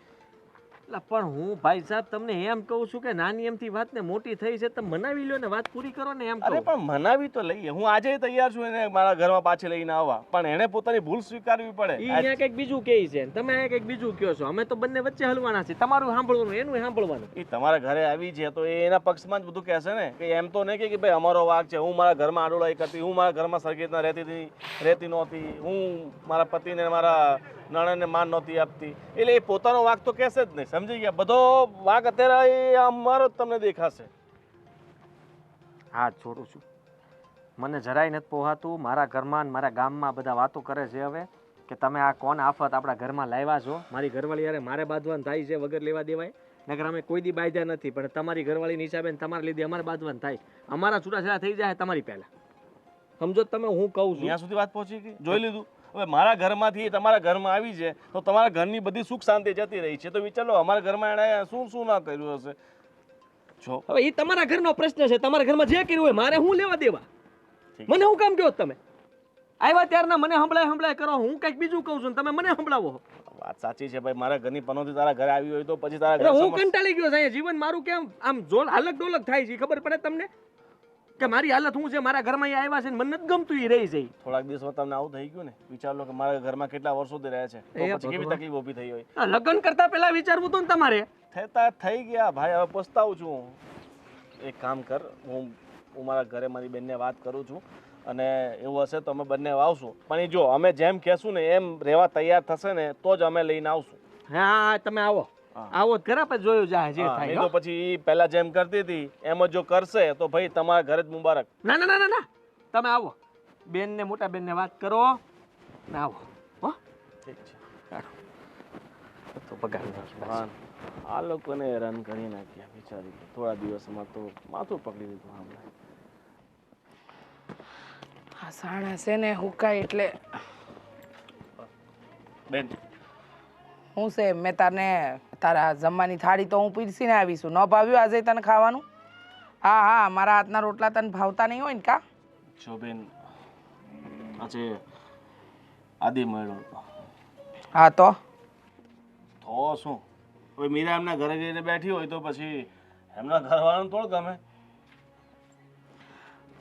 પણ હું ભાઈ સાહેબ તમને એમ કહું છું કે નાની એમથી વાત ને મોટી થઈ છે, તમે મનાવી લો ને વાત પૂરી કરો ને. એમ અરે પણ મનાવી તો લઈએ, હું આજે તૈયાર છું એને મારા ઘરમાં પાછી લઈને આવવા, પણ એને પોતાની ભૂલ સ્વીકારવી પડે. અહીંયા કંઈક બીજું કહે છે, તમે અહીંયા કંઈક બીજું કહો છો. અમે તો બંને વચ્ચે હલવાના છે, તમારું સાંભળવાનું, એનું સાંભળવાનું. એ તમારા ઘરે આવી છે તો એ એના પક્ષમાં જ બધું કહેશે ને, કે એમ તો નહીં કે ભાઈ અમારો વાંક છે, હું મારા ઘરમાં આડોળાઈ કરતી, હું મારા ઘરમાં સરખી રીતના રહેતી નહોતી, હું મારા પતિને મારા નણંદને માન નહોતી આપતી. એટલે એ પોતાનો વાંક તો કહેશે જ નહીં, સમજી ગયા? બધો વાંક અત્યારે અમારો જ તમને દેખાશે. હા, છોડું છું. મને જરાય નથી પોહાતું. મારા ઘરમાં ને મારા ગામમાં બધા વાતો કરે છે હવે કે તમે આ કોણ આફત આપણા ઘરમાં લાવ્યા છો. મારી ઘરવાળી યારે મારે બાંધવાનું થાય છે વગર લેવા દેવાય, નકર અમે કોઈ દી બાંધ્યા નથી, પણ તમારી ઘરવાળીની હિસાબે તમારા લીધે અમારે બાંધવાનું થાય. અમારા છૂટાછેડા થઈ જાય તમારી પહેલાં. સમજો તમે હું કહું છું ત્યાં સુધી વાત પહોંચી ગઈ જોઈ લીધું હવે મારા ઘરમાંથી તમારા ઘરમાં આવી છે તો તમારા ઘરની બધી સુખ શાંતિ જતી રહી છે તો વિચારો અમારા ઘરમાં એણે શું ના કર્યું હશે જો હવે એ તમારા ઘરનો પ્રશ્ન છે તમારા ઘરમાં જે કર્યું હોય મારે હું લેવા દેવા મને હું કામ કહો તમે આવ્યા ત્યારના મને સંભળાય કરો હું કંઈક બીજું કહું છું તમે મને સંભળાવો વાત સાચી છે ભાઈ મારા ઘરની પનોતી તારા ઘરે આવી હોય તો પછી તારા ઘર હું કંટાળી ગયો છે જીવન મારું કેમ આમ જોલ હાલક ડોલક થાય છે ખબર પડે તમને કે મારી હાલત હું છે મારા ઘરમાં આવ્યા છે ને મને નથી ગમતું એ રહી જાય થોડાક દિવસમાં તમને આવું થઈ ગયું ને વિચાર લો કે મારા ઘરમાં કેટલા વર્ષોથી રહ્યા છે તો પછી કેવી તકલીફ ઊભી થઈ હોય લગ્ન કરતા પહેલા વિચારવું તો ને તમારે થઈ ગયા ભાઈ હવે પસ્તાવું છું એક કામ કર હું મારા ઘરે મારી બેનને વાત કરું છું અને એવું હશે તો અમે બંને આવશું પણ જો અમે જેમ કહેશું ને એમ રહેવા તૈયાર થશે ને તો જ અમે લઈને આવશું હા તમે આવો આવો જ ખરા પછી જોયું જાય જે થાય નહીં તો પછી ઈ પહેલા જેમ કરતી હતી એમ જ જો કરશે તો ભાઈ તમારા ઘરે જ મુબારક ના ના ના ના તમે આવો બેનને મોટા બેનને વાત કરો ને આવો હો ઠીક છે તો પગાર આ લોકોને હેરાન કરી નાખ્યા બિચારી થોડા દિવસમાં તો માથું પકડી દીધું હમણાં આ સાણા છે ને હુકાય એટલે બેન હું છે મેં તને તારા જમવાની થાળી તો હું પીરસીને આવીશું ન ભાવ્યું આજે તને ખાવાનું હા હા મારા હાથના રોટલા તને ભાવતા નહીં હોય ને કા જો બેન આજે આદિ મળ્યો હા તો શું હવે મીરા એમના ઘરે જઈને બેઠી હોય તો પછી એમના ઘરવાળાને થોડું ગમે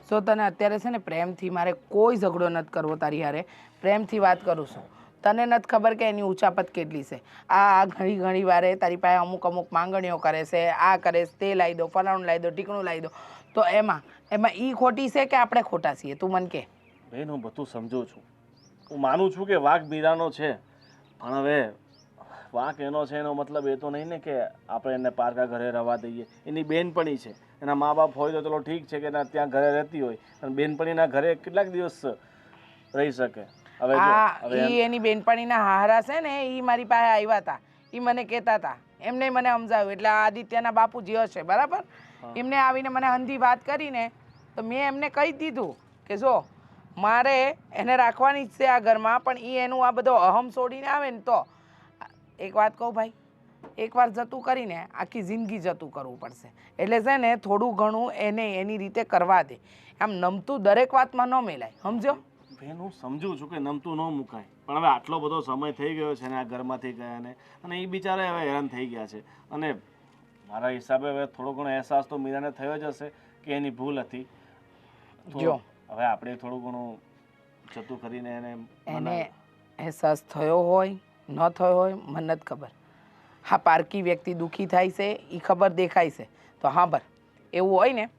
જો તને અત્યારે છે ને પ્રેમથી મારે કોઈ ઝઘડો નથી કરવો તારી હારે પ્રેમથી વાત કરું છું તને નથી ખબર કે એની ઊંચાપત કેટલી છે આ ઘણી વારે તારી પાસે અમુક માંગણીઓ કરે છે આ કરે છે તે લાવી દો ફલાણું લાવી દો ટીકણું લાવી દો તો એમાં ઈ ખોટી છે કે આપણે ખોટા છીએ તું મને કે બેન હું બધું સમજુ છું હું માનું છું કે વાંક મીરાનો છે પણ હવે વાંક એનો છે એનો મતલબ એ તો નહીં ને કે આપણે એને પારકા ઘરે રહેવા દઈએ એની બેનપણી છે એના મા બાપ હોય તો ચલો ઠીક છે કે ત્યાં ઘરે રહેતી હોય અને બેનપણીના ઘરે કેટલાક દિવસ રહી શકે હવે ઈ એની બેનપણીના હારા છે ને ઈ મારી પાસે આવ્યા હતા ઈ મને કહેતા હતા એમને મને સમજાવ્યું એટલે આ આદિત્યના બાપુજી હશે બરાબર એમને આવીને મને હંધી વાત કરીને તો મેં એમને કહી દીધું કે જો મારે એને રાખવાની જ છે આ ઘરમાં પણ એ એનું આ બધો અહમ છોડીને આવે ને તો એક વાત કહું ભાઈ એકવાર જતું કરીને આખી જિંદગી જતું કરવું પડશે એટલે છે ને થોડું ઘણું એને એની રીતે કરવા દે આમ નમતું દરેક વાતમાં ન મેલાય સમજો બેન હું સમજુ છું કે નમતું ન મુકાય પણ હવે આટલો બધો સમય થઈ ગયો છે ને આ ઘરમાંથી ગયા ને અને એ બિચારા હવે હેરાન થઈ ગયા છે અને મારા હિસાબે હવે થોડો ઘણો અહેસાસ તો મીરાને થયો જ હશે કે એની ભૂલ હતી જો હવે આપણે થોડું ઘણું જતું કરીને એને અહેસાસ થયો હોય ન થયો હોય મને નથી ખબર હા પારકી વ્યક્તિ દુઃખી થાય છે એ ખબર દેખાય છે તો હા બર એવું હોય ને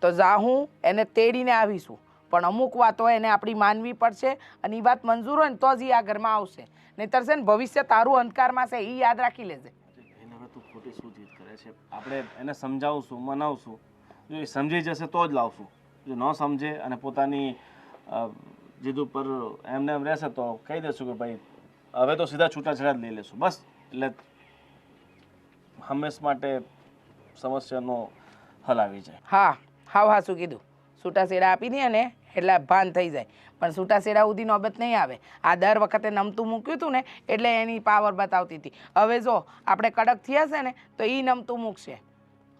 તો જા હું એને તેડીને આવીશું પણ અમુક વાતો એને આપણી માનવી પડશે અને એ વાત મંજૂર હોય ને તો જ એ આ ઘરમાં આવશે નહીંતર છે ને ભવિષ્ય તારું અંધકારમાં છે એ યાદ રાખી લેજે હવે તું ખોટી શું જીદ કરે છે આપણે એને સમજાવશું મનાવશું જો એ સમજી જશે તો જ લાવશું જો ન સમજે અને પોતાની જીદ ઉપર એમને એમ રહેશે તો કહી દેશું કે ભાઈ હવે તો સીધા છૂટાછેડા જ લઈ લેશું બસ એટલે હંમેશ માટે સમસ્યાનો હલ આવી જાય હા શું કીધું છૂટાછેડા આપી દે ને એટલે ભાન થઈ જાય પણ છૂટાછેડા સુધી નોબત નહીં આવે આ દર વખતે નમતું મૂક્યું હતું ને એટલે એની પાવર બતાવતી હતી હવે જો આપણે કડક થયા છે ને તો એ નમતું મૂકશે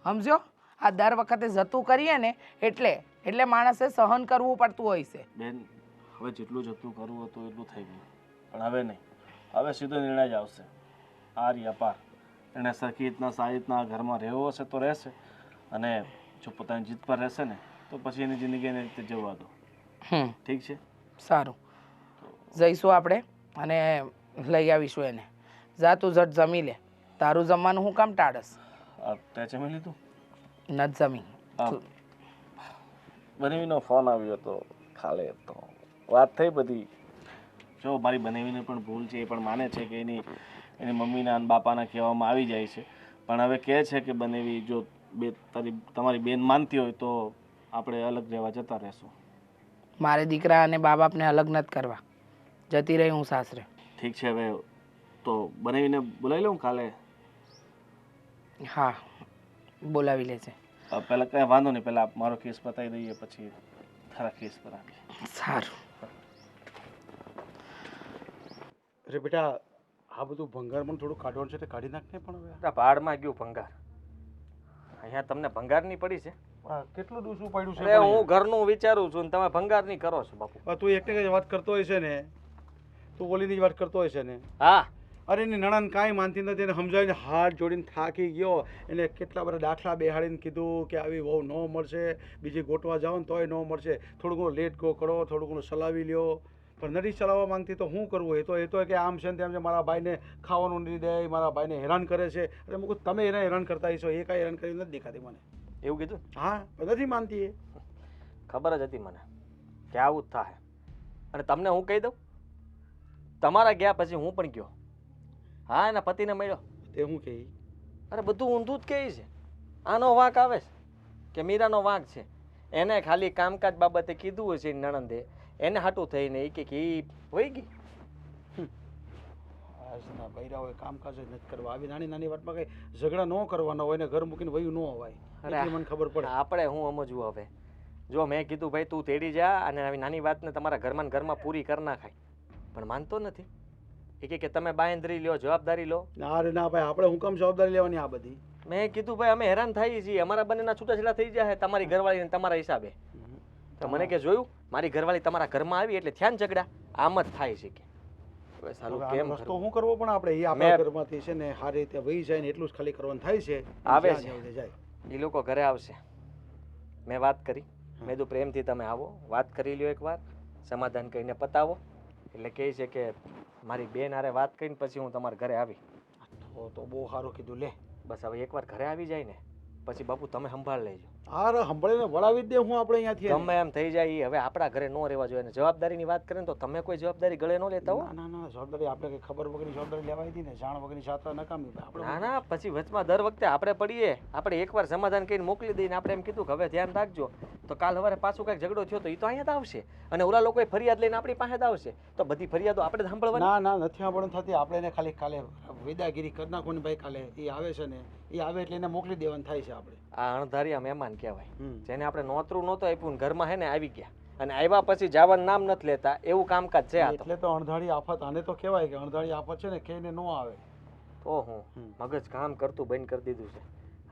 સમજો આ દર વખતે જતું કરીએ ને એટલે માણસે સહન કરવું પડતું હોય છે બેન હવે જેટલું જતું કરવું હતું એટલું થઈ ગયું પણ હવે નહીં હવે સીધો નિર્ણય જ આવશે આ રહ્યા પાર એને સરખી રીતના સારી રીતના ઘરમાં રહેવો હશે તો રહેશે અને જો પોતાની જીત પર રહેશે ને તો પછી એની જિંદગી એને રીતે જવા દો ઠીક છે સારું જઈશું આપણે અને લઈ આવીશું એને જા તું ઝટ જમી લે તારું જમવાનું હું કામ ટાળસ તે જમી લીધું નથી જમી બનેવીનો ફોન આવ્યો હતો ખાલે તો વાત થઈ બધી જો મારી બનેવીને પણ ભૂલ છે એ પણ માને છે કે એની મમ્મીના અને બાપાના કહેવામાં આવી જાય છે પણ હવે કહે છે કે બનેવી જો તમારી બેન માનતી હોય તો આપણે અલગ રહેવા જતા રહેશું મારે દીકરા અને બા બાપને અલગ નથી કરવા જતી રહી હું સાસરે ઠીક છે હવે તો બનેવીને બોલાવી લઉં કાલે હા બોલાવી લે છે પહેલાં કંઈ વાંધો નહીં પહેલાં મારો કેસ પતાવી દઈએ પછી તારા કેસ પર આવી. સારું. અરે બેટા આ બધું ભંગાર પણ થોડું કાઢવાનું છે તે કાઢી નાખ ને પણ હવે આ ભાડમાં ગયું ભંગાર. અહીંયા તમને ભંગારની પડી છે? આ કેટલું ડૂસું પડ્યું છે અરે પણ હું ઘરનું વિચારું છું ને તમે ભંગારની કરો છો બાપુ. તું એકને જ વાત કરતો હોય છે ને, તું ઓલીની જ વાત કરતો હોય છે ને. હા અરે એની નણંદ કાંઈ માનતી નથી, એને સમજાવીને હાથ જોડીને થાકી ગયો. એને કેટલા બધા દાખલા બેહાડીને કીધું કે આવી વહુ ન મળશે, બીજી ગોતવા જાઓ ને તોય ન મળશે, થોડું ઘણું લેટ ગો કરો, થોડું ઘણું ચલાવી લ્યો, પણ નથી ચલાવવા માંગતી તો શું કરવું? એ તો કે આમ છે ને તેમ છે, મારા ભાઈને ખાવાનું નથી દે, મારા ભાઈને હેરાન કરે છે. અરે મૂકું તમે એને હેરાન કરતા હશો, એ કાંઈ હેરાન કરી નથી દેખાતી મને. એવું કીધું? હા પણ નથી માનતી એ. ખબર જ હતી મને કે આવું જ થાય. અને તમને હું કહી દઉં, તમારા ગયા પછી હું પણ ગયો. હા એના પતિને મળ્યો. તે હું કહી? અરે બધું ઊંધું જ કહે છે. આનો વાંક આવે છે કે મીરાનો વાંક છે? એને ખાલી કામકાજ બાબતે કીધું હશે નણંદે, એને હાટું થઈને એ કે એ વહી ગઈ. આજના બૈરાઓએ કામકાજ જ નથી કરવા. આવી નાની નાની વાતમાં કઈ ઝઘડા ન કરવાના હોય ને ઘર મૂકીને વયું ન અવાય. એટલી મને ખબર પડે. આપણે હું સમજવું હવે? જો મેં કીધું ભાઈ તું તેડી જા અને આવી નાની વાતને તમારા ઘરમાં પૂરી કરી નાખાય, પણ માનતો નથી. એ કે તમે બાંયધરી લ્યો, જવાબદારી લો. ના રે ના ભાઈ, આપણે હું કામ જવાબદારી લેવાની આ બધી? મેં કીધું ભાઈ અમે હેરાન થઈએ છીએ, અમારા બંનેના છૂટાછેડા થઈ જાય તમારી ઘરવાળી તમારા હિસાબે. તો મને કે જોયું મારી ઘરવાળી તમારા ઘરમાં આવી એટલે થયા ને ઝઘડા? આમ જ થાય છે કે હવે સાલું કેમ રસ્તો કરવું? શું કરવો પણ આપણે? એ આપણા ઘરમાંથી છે ને સારી રીતે વહી જાય ને એટલું જ ખાલી કરવાનું થાય છે. આવે જ્યાં છે. જાવું તે જાય. એ લોકો ઘરે આવશે. મેં વાત કરી, મેં કીધું પ્રેમથી તમે આવો, વાત કરી લ્યો એકવાર, સમાધાન કરીને પતાવો. એટલે કહે છે કે મારી બેન હારે વાત કરીને પછી હું તમારા ઘરે આવી. તો બહુ સારું કીધું લે. બસ હવે એકવાર ઘરે આવી જાય ને પછી બાપુ તમે સંભાળ લેજો. હારે સંભળીને વળાવી જ દે હું આપણે અહીંયાથી. ગમે એમ થઈ જાય ઈ હવે આપણા ઘરે ન રહેવા જોઈએ. અને જવાબદારીની વાત કરીને તો તમે કોઈ જવાબદારી ગળે ન લેતા હો. ના ના ના, જવાબદારી આપણે કઈ ખબર વગરની જવાબદારી લેવાય હતી ને, જાણ વગરની જાત્રા નકામી. આપણે ના ના, પછી વચમાં દર વખતે આપણે પડીએ. આપણે એકવાર સમાધાન કરીને મોકલી દઈને આપણે એમ કીધું કે હવે ધ્યાન રાખજો, તો કાલ સવારે પાછું કંઈક ઝઘડો થયો તો એ તો અહીંયા જ આવશે અને ઓલા લોકોએ ફરિયાદ લઈને આપણી પાસે જ આવશે. તો બધી ફરિયાદો આપણે જ સાંભળવાની. ના ના, નથી સાંભળવાનું થતી. આપણે એને ખાલી કાલે વિદાયગીરી કરી નાખવાની ભાઈ. કાલે એ આવે છે ને, એ આવે એટલે એને મોકલી દેવાનું થાય છે આપણે. આ અણધાર્યા મહેમાન કહેવાય, જેને આપણે નોતરું નહોતું આપ્યું ઘરમાં હે ને આવી ગયા અને આવ્યા પછી જવાનું નામ નથી લેતા, એવું કામકાજ છે આ તો. એટલે તો અણધારી આફત આને તો કહેવાય કે અણધારી આફત છે ને કહીને ન આવે. તો હું મગજ કામ કરતું બંધ કરી દીધું છે.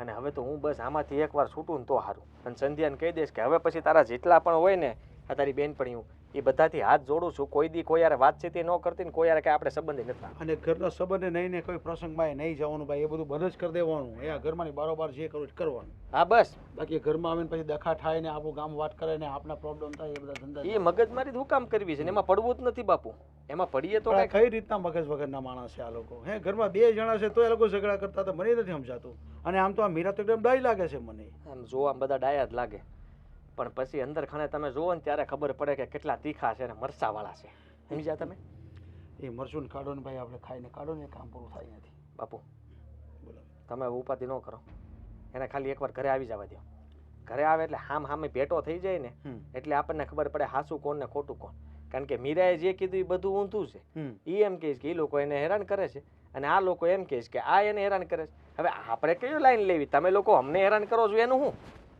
અને હવે તો હું બસ આમાંથી એકવાર છૂટું ને તો સારું. અને સંધ્યાને કહી દઈશ કે હવે પછી તારા જેટલા પણ હોય ને આ તારી બેનપણીઓ એ બધાથી હાથ જોડું છું. કોઈ દી કોઈ યાર વાતચીત ન કરતી ને કોઈ યાર કે આપણે સંબંધ નથી. અને ઘરના સંબંધે નહીં ને કોઈ પ્રસંગમાં નહીં જવાનું ભાઈ, એ બધું બંધ જ કરી દેવાનું. એ આ ઘરમાંની બારોબાર જે કરવું જ કરવાનું. હા બસ, બાકી ઘરમાં આવીને પછી દખા થાય ને આપણું ગામ વાત કરે ને આપણા પ્રોબ્લેમ થાય, એ બધા ધંધા. એ મગજમારી શું કામ કરવી છે ને એમાં પડવું જ નથી બાપુ. એમાં પડીએ તો પણ કઈ રીતના મગજ વગરના માણસ છે આ લોકો? હે, ઘરમાં બે જણા છે તો એ લોકો ઝઘડા કરતા તો મને નથી સમજાતું. અને આમ તો આ મીરા તો એકદમ ડાઈ લાગે છે મને. આમ જોવા બધા ડાયા જ લાગે, પણ પછી અંદર ખાને તમે જોવો ને ત્યારે ખબર પડે કે કેટલા તીખા છે અને મરચાવાળા છે. સમજ્યા તમે? એ મરચું કાઢો ને ભાઈ, આપણે ખાઈને કાઢો ને, કામ પૂરું થાય નથી. બાપુ તમે ઉપાધિ ન કરો, એને ખાલી એકવાર ઘરે આવી જવા દો. ઘરે આવે એટલે હામે ભેટો થઈ જાય ને એટલે આપણને ખબર પડે હાસું કોણ ને ખોટું કોણ. કારણ કે મીરાએ જે કીધું એ બધું ઊંધું છે. એ એમ કહે છે કે એ લોકો એને હેરાન કરે છે અને આ લોકો એમ કહે છે કે આ એને હેરાન કરે છે. હવે આપણે કઈ લાઈન લેવી? તમે લોકો અમને હેરાન કરો છો એનું શું?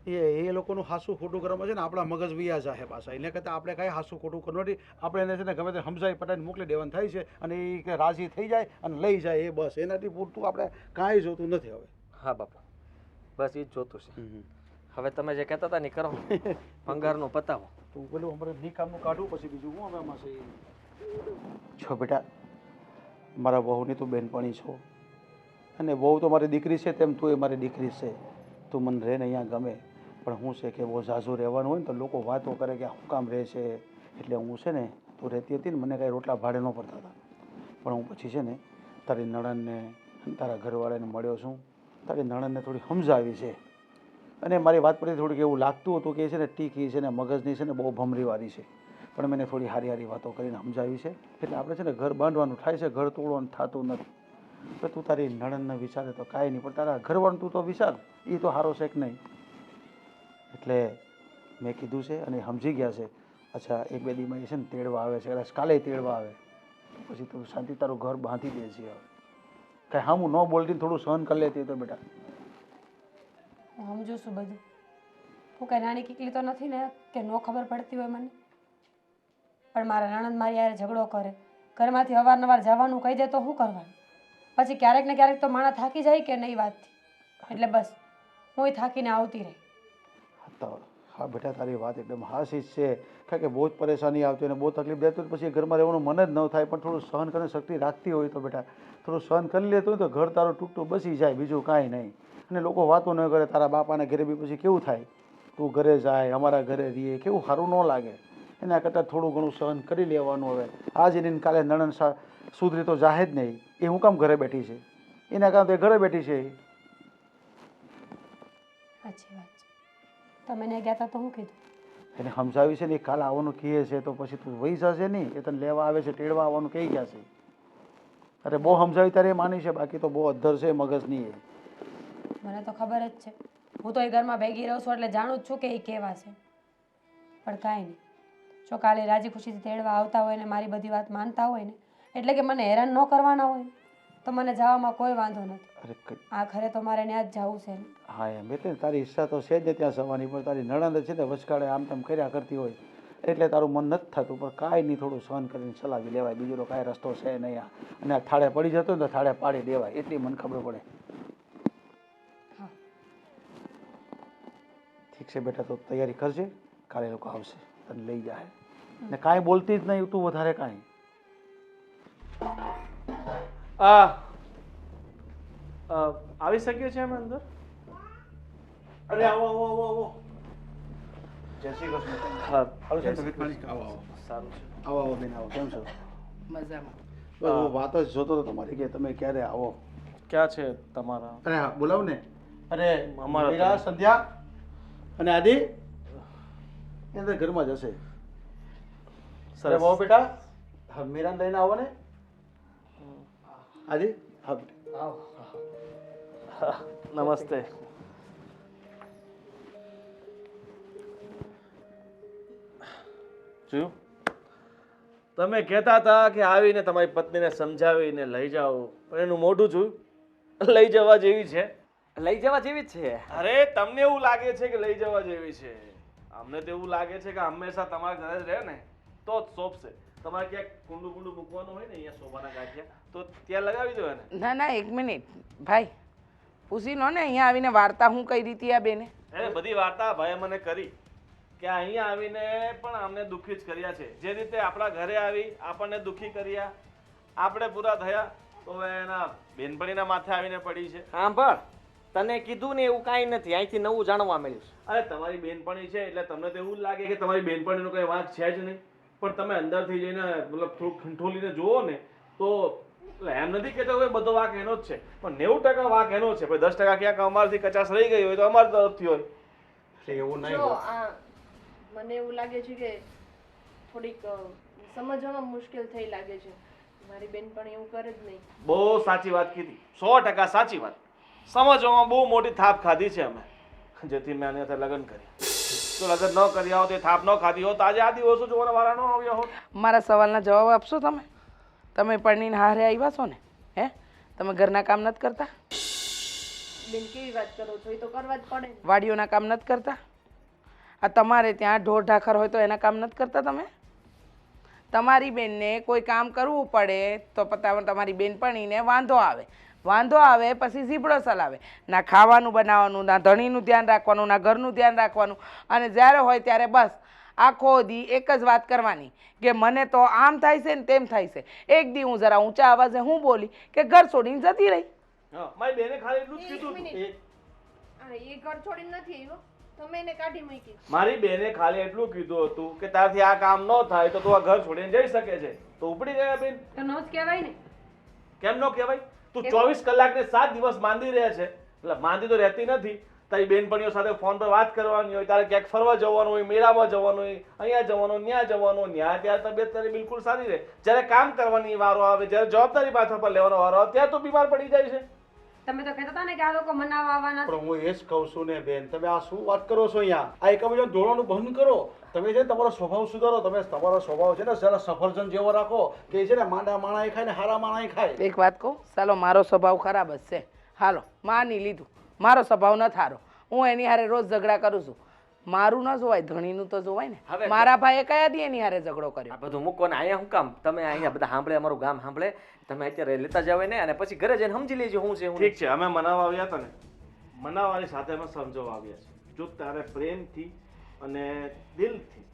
એ લોકોનું હાસું ખોટું કરવામાં છે ને આપણા મગજ વિયા જાય પાછા. એટલે કરતાં આપણે કાંઈ હાસું ખોટું કરવું નથી. આપણે એને છે ને ગમે તે સમજાવી પટાઈને મોકલી દેવાનું થાય છે અને એ કે રાજી થઈ જાય અને લઈ જાય, એ બસ. એનાથી પૂરતું આપણે કાંઈ જોતું નથી હવે. હા બાપુ, બસ એ જ જોતું છે. હવે તમે જે કહેતા હતા ને કરો, ભંગારનું પતાવો. તું પેલું અમારે નિકામનું કાઢું પછી બીજું હું હવે એમાં છે. છો બેટા, મારા વહુની તું બેનપણી છો અને વહુ તો મારી દીકરી છે તેમ તું એ મારી દીકરી છે. તું મને રહે ને અહીંયા ગમે, પણ હું છે કે બહુ ઝાઝું રહેવાનું હોય ને તો લોકો વાતો કરે કે શું કામ રહે છે. એટલે હું છે ને તું રહેતી હતી ને મને કાંઈ રોટલા ભાડે ન પડતા હતા, પણ હું પછી છે ને તારી નણંદને તારા ઘરવાળાને મળ્યો છું. તારી નણંદને થોડી સમજાવી છે અને મારી વાત પરથી થોડીક એવું લાગતું હતું કે છે ને ટીકી છે ને મગજની છે ને બહુ ભમરીવાળી છે, પણ મેં થોડી હારી હારી વાતો કરીને સમજાવી છે. એટલે આપણે છે ને ઘર બાંધવાનું થાય છે, ઘર તોડવાનું થતું નથી. તો તું તારી નણંદને વિચારે તો કાંઈ નહીં, પણ તારા ઘરવાળું તું તો વિચાર, એ તો સારો છે કે નહીં. એટલે મેં કીધું છે અને સમજી ગયા છે. અચ્છા, એક બે દીમાં એ છે ને તેડવા આવે છે, કદાચ કાલે તેડવા આવે પછી તું શાંતિ તારું ઘર બાંધી દે છે. હવે કાંઈ હા હું ન બોલતી થોડું સહન કરી લેતી તો બેટા. હું સમજુ છું બધું, હું કાંઈ નાની કીકલી તો નથી ને કે ન ખબર પડતી હોય મને. પણ મારા નણંદ મારી યારે ઝઘડો કરે, ઘરમાંથી અવારનવાર જવાનું કહી દે તો શું કરવાનું? પછી ક્યારેક ને ક્યારેક તો માણસ થાકી જાય કે નહીં વાતથી. એટલે બસ હું થાકીને આવતી રહી. તો હા બેટા, તારી વાત એકદમ હાસી જ છે. કારણ કે બહુ જ પરેશાની આવતી અને બહુ તકલીફ દેતું પછી ઘરમાં રહેવાનું મન જ ન થાય. પણ થોડું સહન કરવાની શક્તિ રાખતી હોય તો બેટા થોડું સહન કરી લેતું હોય તો ઘર તારું તૂટતું બસી જાય, બીજું કાંઈ નહીં. અને લોકો વાતો ન કરે. તારા બાપાના ઘરે બી પછી કેવું થાય, તું ઘરે જાય અમારા ઘરે રહીએ, કેવું સારું ન લાગે. એના કરતાં થોડું ઘણું સહન કરી લેવાનું. હવે આજે ને કાલે નણંદ સુધરી તો જાહે જ નહીં. એ હું કામ ઘરે બેઠી છે? એના કારણે ઘરે બેઠી છે. સાચી વાત છે. તમે ને ગયા હતા તો શું કીધું? એને સમજાવી છે ને, એ કાલે આવવાનું કહે છે તો પછી તું વહી જશે નહીં. એ તને લેવા આવે છે, તેડવા આવવાનું કહી ગયા છે. અરે બહુ સમજાવી ત્યારે એ માની છે, બાકી તો બહુ અધ્ધર છે મગજની. એ મને તો ખબર જ છે. હું તો એ ઘરમાં ભેગી રહું છું એટલે જાણું જ છું કે એ કેવા છે. પણ કાંઈ નહીં, જો કાલે રાજી ખુશીથી તેડવા આવતા હોય ને મારી બધી વાત માનતા હોય ને, એટલે કે મને હેરાન ન કરવાના હોય તો મને જવામાં કોઈ વાંધો નથી. અરે આ ઘરે તો મારે ત્યાં જ જવું છે. હા એમ એટલે તારી ઈચ્છા તો છે જ ત્યાં જવાની, પણ તારી નણંદ છે ને વચકાળે આમ તેમ કર્યા કરતી હોય એટલે તારું મન નથી થતું. પણ કાંઈ નહીં, થોડું સહન કરીને ચલાવી લેવાય, બીજો તો કાંઈ રસ્તો છે નહીં. અને આ થાળે પડી જતો ને તો થાળે પાડી દેવાય, એટલી મને ખબર પડે. હા ઠીક છે બેટા, તો તૈયારી કરજે, કાલે લોકો આવશે તને લઈ જાય. ને કાંઈ બોલતી જ નહીં તું વધારે કાંઈ. આવી શકીએ છીએ અમે અંદર? અરે આવો આવો આવો આવો. જય શ્રી કૃષ્ણ. હા, આવો છે તબિયત પાણી? આવો આવો સારું છે. આવો આવો બેન આવો. કેમ છો? મજામાં. બસ હું વાત જ જોતો હતો તમારી કે તમે ક્યારે આવો. ક્યાં છે તમારા? અરે હા બોલાવ ને. અરે અમારા મીરા, સંધ્યા અને આદિ એ અંદર ઘરમાં જશે. અરે બહુ બેટા, હા મીરાને લઈને આવો ને. આદિ હા આવો. નમસ્તે. જોયું, તમે કહેતા હતા કે આવીને તમારી પત્નીને સમજાવીને લઈ જાઓ, પણ એનું મોઢું જોયું. લઈ જવા જેવી છે? લઈ જવા જેવી જ છે. અરે તમને એવું લાગે છે કે લઈ જવા જેવી છે? અમને તો એવું લાગે છે કે હંમેશા તમારા ઘરે જ રહે ને તો જ શોભશે. તમારે ક્યાંક કુંડું કુંડું મૂકવાનું હોય ને અહીંયા શોભાના ગાંઠિયા, તો ત્યાં લગાવી દો ને. ના ના, એક મિનિટ ભાઈ, પૂછી લો ને અહીંયા આવીને વાર્તા હું કઈ રીતે આ બેને. એ બધી વાર્તા ભાઈએ મને કરી કે અહીંયા આવીને પણ અમને દુઃખી જ કર્યા છે. જે રીતે આપણા ઘરે આવી આપણને દુઃખી કર્યા, આપણે પૂરા થયા, તો હવે એના બેનપણીના માથે આવીને પડી છે. સાંભળ, તને કીધું ને એવું કાંઈ નથી. અહીંથી નવું જાણવા મળ્યું છે. અરે તમારી બેનપણી છે એટલે તમને તો એવું જ લાગે કે તમારી બેનપણીનો કોઈ વાંક છે જ નહીં. પણ તમે અંદરથી જઈને મતલબ થોડુંક ખંઠોલીને જુઓ ને તો એમ નથી કહેતો કે બધો વાંક એનો જ છે, પણ 90% વાંક એનો છે. 10% ક્યાંક અમારથી કચાશ રહી ગઈ હોય તો અમારી તરફથી હોય. એવું નહીં જો હોય. મને એવું લાગે છે કે થોડીક સમજવામાં મુશ્કેલ થઈ લાગે છે. મારી બેન પણ એવું કરે જ નહીં. બહુ સાચી વાત કીધી, 100% સાચી વાત. સમજવામાં બહુ મોટી થાપ ખાધી છે અમે, જેથી મેં આની સાથે લગ્ન કર્યા. જો લગ્ન ન કર્યા હોત, એ થાપ ન ખાધી હોત, આજે આ દિવસો જોવાના વાળા ન આવ્યા હોત. મારા સવાલના જવાબ આપશો તમે? તમે પરણીને હારે આવ્યા છો ને? હે, તમે ઘરના કામ નથી કરતા? બેન કેવી વાત કરો છો? એ તો કરવા જ પડે ને. વાડીઓના કામ નથી કરતા? આ તમારે ત્યાં ઢોર ઢાખર હોય તો એના કામ નથી કરતા તમે? તમારી બેનને કોઈ કામ કરવું પડે તો તમારી બેનપણીને વાંધો આવે. વાંધો આવે પછી ઝીબડો ચલાવે. ના ખાવાનું બનાવવાનું, ના ધણીનું ધ્યાન રાખવાનું, ના ઘરનું ધ્યાન રાખવાનું. અને જ્યારે હોય ત્યારે બસ આખો દી એક જ વાત કરવાની કે મને તો આમ થાય છે ને તેમ થાય છે. એક દી હું જરા ઊંચા અવાજે હું બોલી કે ઘર છોડીને જતી રહી. હા, મારી બેને ખાલી એટલું જ કીધું એક હતું. મિનિટ. એ ઘર છોડીને નથી આવ્યો, તમે એને કાઢી મૂકી. મારી બેને ખાલી એટલું કીધું હતું કે તારથી આ કામ ન થાય તો તું આ ઘર છોડીને જઈ શકે છે. તો ઉપડી ગયા બેન. તો નો જ કહેવાય ને. કેમ ન કહેવાય? તું 24 કલાક ને 7 દિવસ માંદી રહે છે. એટલે માંદી તો રહેતી નથી. તારી બેનપણીઓ સાથે ફોન પર વાત કરવાની હોય, તારે ક્યાંક ફરવા જવાનું હોય, મેળામાં જવાનું હોય, અહીંયા જવાનું, ત્યાં જવાનું, ત્યાં ત્યારે તબિયત તારી બિલકુલ સારી રહે. જ્યારે કામ કરવાની વારો આવે, જ્યારે જવાબદારી માથા પર લેવાનો વારો આવે ત્યારે તો બીમાર પડી જાય છે. તમે તો કહેતા હતા ને કે આ લોકો મનાવવા આવવાના છે. પણ હું એ જ કહું છું ને બેન, તમે આ શું વાત કરો છો અહીંયા? આ એકબીજાને દોડવાનું બંધ કરો. તમે છે ને તમારો સ્વભાવ સુધારો. તમે તમારો સ્વભાવ છે ને જરા સફરજન જેવો રાખો કે છે ને માંડા માણા ખાય ને હારા માણા ખાય. એક વાત કહું, ચાલો મારો સ્વભાવ ખરાબ જ છે, હાલો માની લીધું, મારો સ્વભાવ ન થારો. હું એની હારે રોજ ઝઘડા કરું છું. મારું ન જોવાય ધણીનું તો જોવાય ને હવે- મારા ભાઈએ કયા દી એની હારે ઝઘડો કર્યો આ બધું મૂકો ને અહીંયા શું કામ તમે અહીંયા બધા સાંભળે અમારું ગામ સાંભળે તમે અત્યારે લેતા જાવ ને અને પછી ઘરે જઈને સમજી લેજો શું છે હું ઠીક છે અમે મનાવવા આવ્યા હતા ને મનાવવાની સાથે અમે સમજાવવા આવ્યા છે જો તારે પ્રેમથી અને દિલથી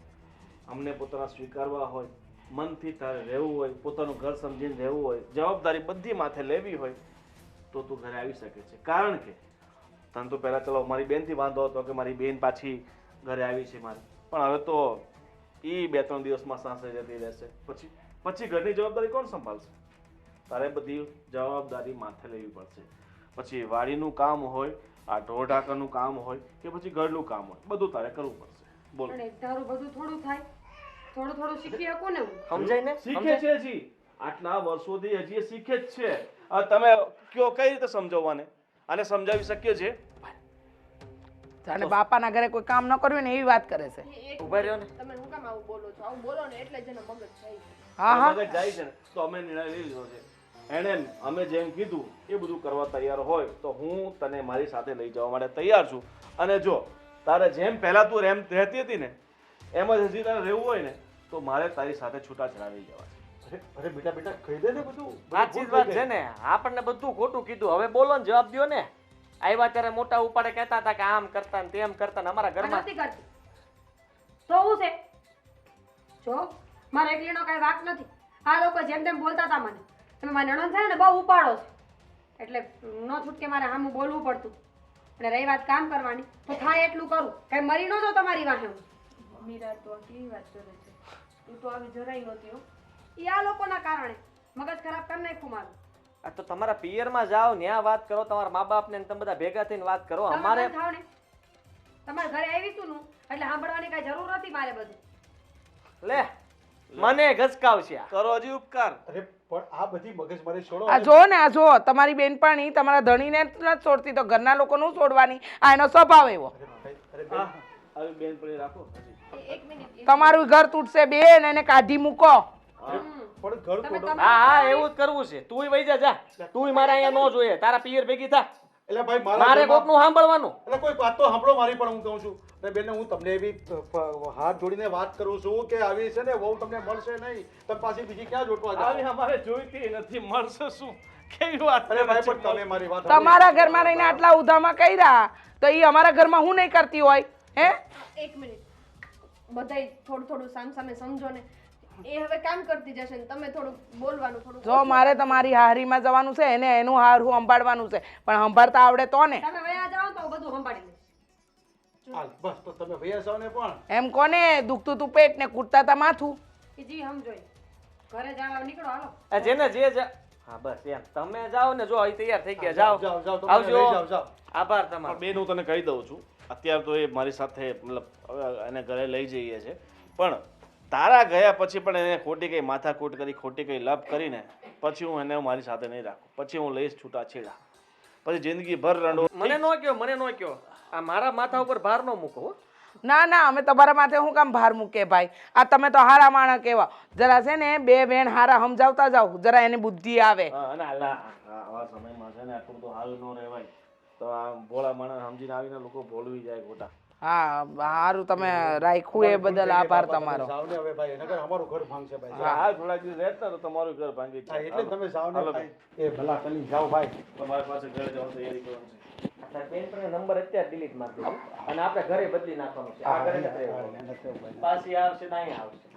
અમને પોતાના સ્વીકારવા હોય મનથી તારે રહેવું હોય પોતાનું ઘર સમજીને રહેવું હોય જવાબદારી બધી માથે લેવી હોય તો તું ઘરે આવી શકે છે કારણ કે તને તો પહેલાં ચલો મારી બેનથી વાંધો હતો કે મારી બેન પાછી ઘરે આવી છે મારી પણ હવે તો એ 2-3 દિવસમાં સાસરે જતી રહેશે પછી ઘરની જવાબદારી કોણ સંભાળશે તારે બધી જવાબદારી માથે લેવી પડશે પછી વાડીનું કામ હોય આ ઢોર ઢાંકરનું કામ હોય કે પછી ઘરનું કામ હોય બધું તારે કરવું પડશે બોલો પણ એક ધારું બધું થોડું થાય થોડું થોડું શીખી શકું ને હું સમજાય ને શીખે છે હજી આટલા વર્ષોથી હજી એ શીખે જ છે આ તમે કયો કઈ રીતે સમજાવવાને આને સમજાવી શકીએ છે જાણે બાપાના ઘરે કોઈ કામ ન કર્યું ને એવી વાત કરે છે ઉભા રહ્યો ને તમે શું કામ આવું બોલો છો? આવું બોલો ને એટલે જ એનો મગજ જાય છે. હા હા મગજ જાય છે ને તો અમે નિર્ણય લઈ લીધો છે એણે અમે જેમ કીધું એ બધું કરવા તૈયાર હોય તો હું તને મારી સાથે લઈ જવા માટે તૈયાર છું અને જો તારે જેમ પહેલા તું રહેતી હતી ને એમ જ હજી તારે રહેવું હોય ને તો મારે તારી સાથે છૂટાછેડા લઈ જવા છે અરે બેટા બેટા કહી દે ને બધું સાચી જ વાત છે ને આપણને બધું ખોટું કીધું હવે બોલો ને જવાબ દ્યો ને આવ્યા ત્યારે મોટા ઉપાડે કહેતા હતા કે આમ કરતા ને તેમ કરતા ને અમારા આ ઘરમાં નથી કરતી તો હું છે જો મારે એકલીનો કાંઈ વાંક નથી આ લોકો જેમ તેમ બોલતા હતા મને તમે મારી નણંદ છે ને બહુ ઉપાડો છે એટલે ન છૂટકે મારે સામું બોલવું પડતું અને રહી વાત કામ કરવાની તો થાય એટલું કરું કઈ મરી ન જો તમારી વાહે હું મીરા તો આ કેવી વાત કરે છે તું તો આવી જરાય નહોતી હો. એ આ લોકોના કારણે મગજ ખરાબ કરી નાખ્યું મારું આ તો તમારા પિયરમાં જાઓ ન્યા વાત કરો તમારા મા બાપ ને તમે બધા ભેગા થઈને વાત કરો તમે અમારે બંધ થાવ ને તમારા ઘરે આવી છું નું એટલે સાંભળવાની કઈ જરૂર નથી મારે બધું લે મને ગસકાવશે કરો હજી ઉપકાર અરે પણ આ બધી મગજમારી છોડો આ જો ને આ જો તમારી બેનપણી તમારા ધણીને નથી છોડતી તો ઘરના લોકોનું છોડવાની આ એનો સ્વભાવ એવો અરે હા આવી બેનપણી રાખો હજી એક મિનિટ તમારું ઘર તૂટશે બેન એને કાઢી મૂકો પણ ઘર તોડો હા હા એવું જ કરવું છે તુંય વઈ જા તુંય મારા અહીંયા ન જોઈએ તારા પિયર ભેગી થા એટલે ભાઈ મારે મારા કોકનું સાંભળવાનું એટલે કોઈ વાત તો સાંભળો મારી પણ હું કહું છું અને બેન હું તમને એવી હાથ જોડીને વાત કરું છું કે આવી છે ને વહુ તમને મળશે નહીં તમે પાછી બીજી ક્યાં જોટવા આવી જાઓ અમારે જોઈતી નથી મળશે શું કેવી વાત અરે ભાઈ કરે પણ છે? તમે મારી વાત તમારા ઘરમાં રહીને આટલા ઉધામાં કર્યા તો એ અમારા ઘરમાં હું નહીં કરતી હોય હે એક મિનિટ બધાય થોડું થોડું સામે સમજો ને એ હવે કામ કરતી જશે ને તમે થોડું બોલવાનું થોડું જો મારે તમારી હારીમાં જવાનું છે એને એનું હારું સંભાળવાનું છે પણ સંભાળતા આવડે તો ને તમે વયા જાઓ તો હું બધું સંભાળી લઈશ હાલ બસ તો તમે ભૈયા છો ને પણ એમ કોને દુખતું તું પેટ ને કૂટતા તા માથું કે જી સમજો ઘરે જવા નીકળો હાલો આ જેને જે હા બસ એમ તમે જાઓ ને જો અહીં તૈયાર થઈ ગયા જાઓ જાઓ જાઓ તમે આવજો લઈ જાઓ જાઓ આભાર પણ તમારો બેન હું તને કહી દઉં છું અત્યારે તો એ મારી સાથે મતલબ હવે એને ઘરે લઈ જઈએ છે પણ તારા ગયા પછી પણ એને ખોટી કઈ માથાકૂટ કરી ખોટી કઈ લપ કરીને પછી હું એને મારી સાથે નહીં રાખું પછી હું લઈશ છૂટા છેડા પછી જિંદગીભર રંડો મને નો કયો આ મારા માથા ઉપર ભાર નો મૂકો હો. ના ના અમે તમારા માથે હું કામ ભાર મૂકે ભાઈ આ તમે તો હારા માણસ કેવા જરા છે ને બે બેન હારા સમજાવતા જાવ જરા એને બુદ્ધિ આવે હા, અને આવા સમયમાં છે ને આટલું બધું હાલ ન રહેવાય તો આ ભોળા માણસ સમજીને આવીને લોકો ભોળવી જાય ખોટા હા હારું તમે રાખ્યું એ બદલ આભાર તમારો જાઓ ને હવે ભાઈ નકર અમારું ઘર ભાંગશે ભાઈ હા થોડાક દિવસ રહેતા તો તમારું ઘર ભાંગી હા, જાય. એટલે જ તમે જાઓ ને હાલો ભાઈ એ ભલા કરી જાઓ ભાઈ તમારી પાસે ઘરે જવાની તૈયારી કરવાની છે તારા બેનપણીનો નંબર અત્યારે ડિલીટ મારી દેજો અને આપણે ઘરે બદલી નાખવાનું છે આ ઘરે નથી રહેવાનું. પાછી આવશે ને અહીંયા આવશે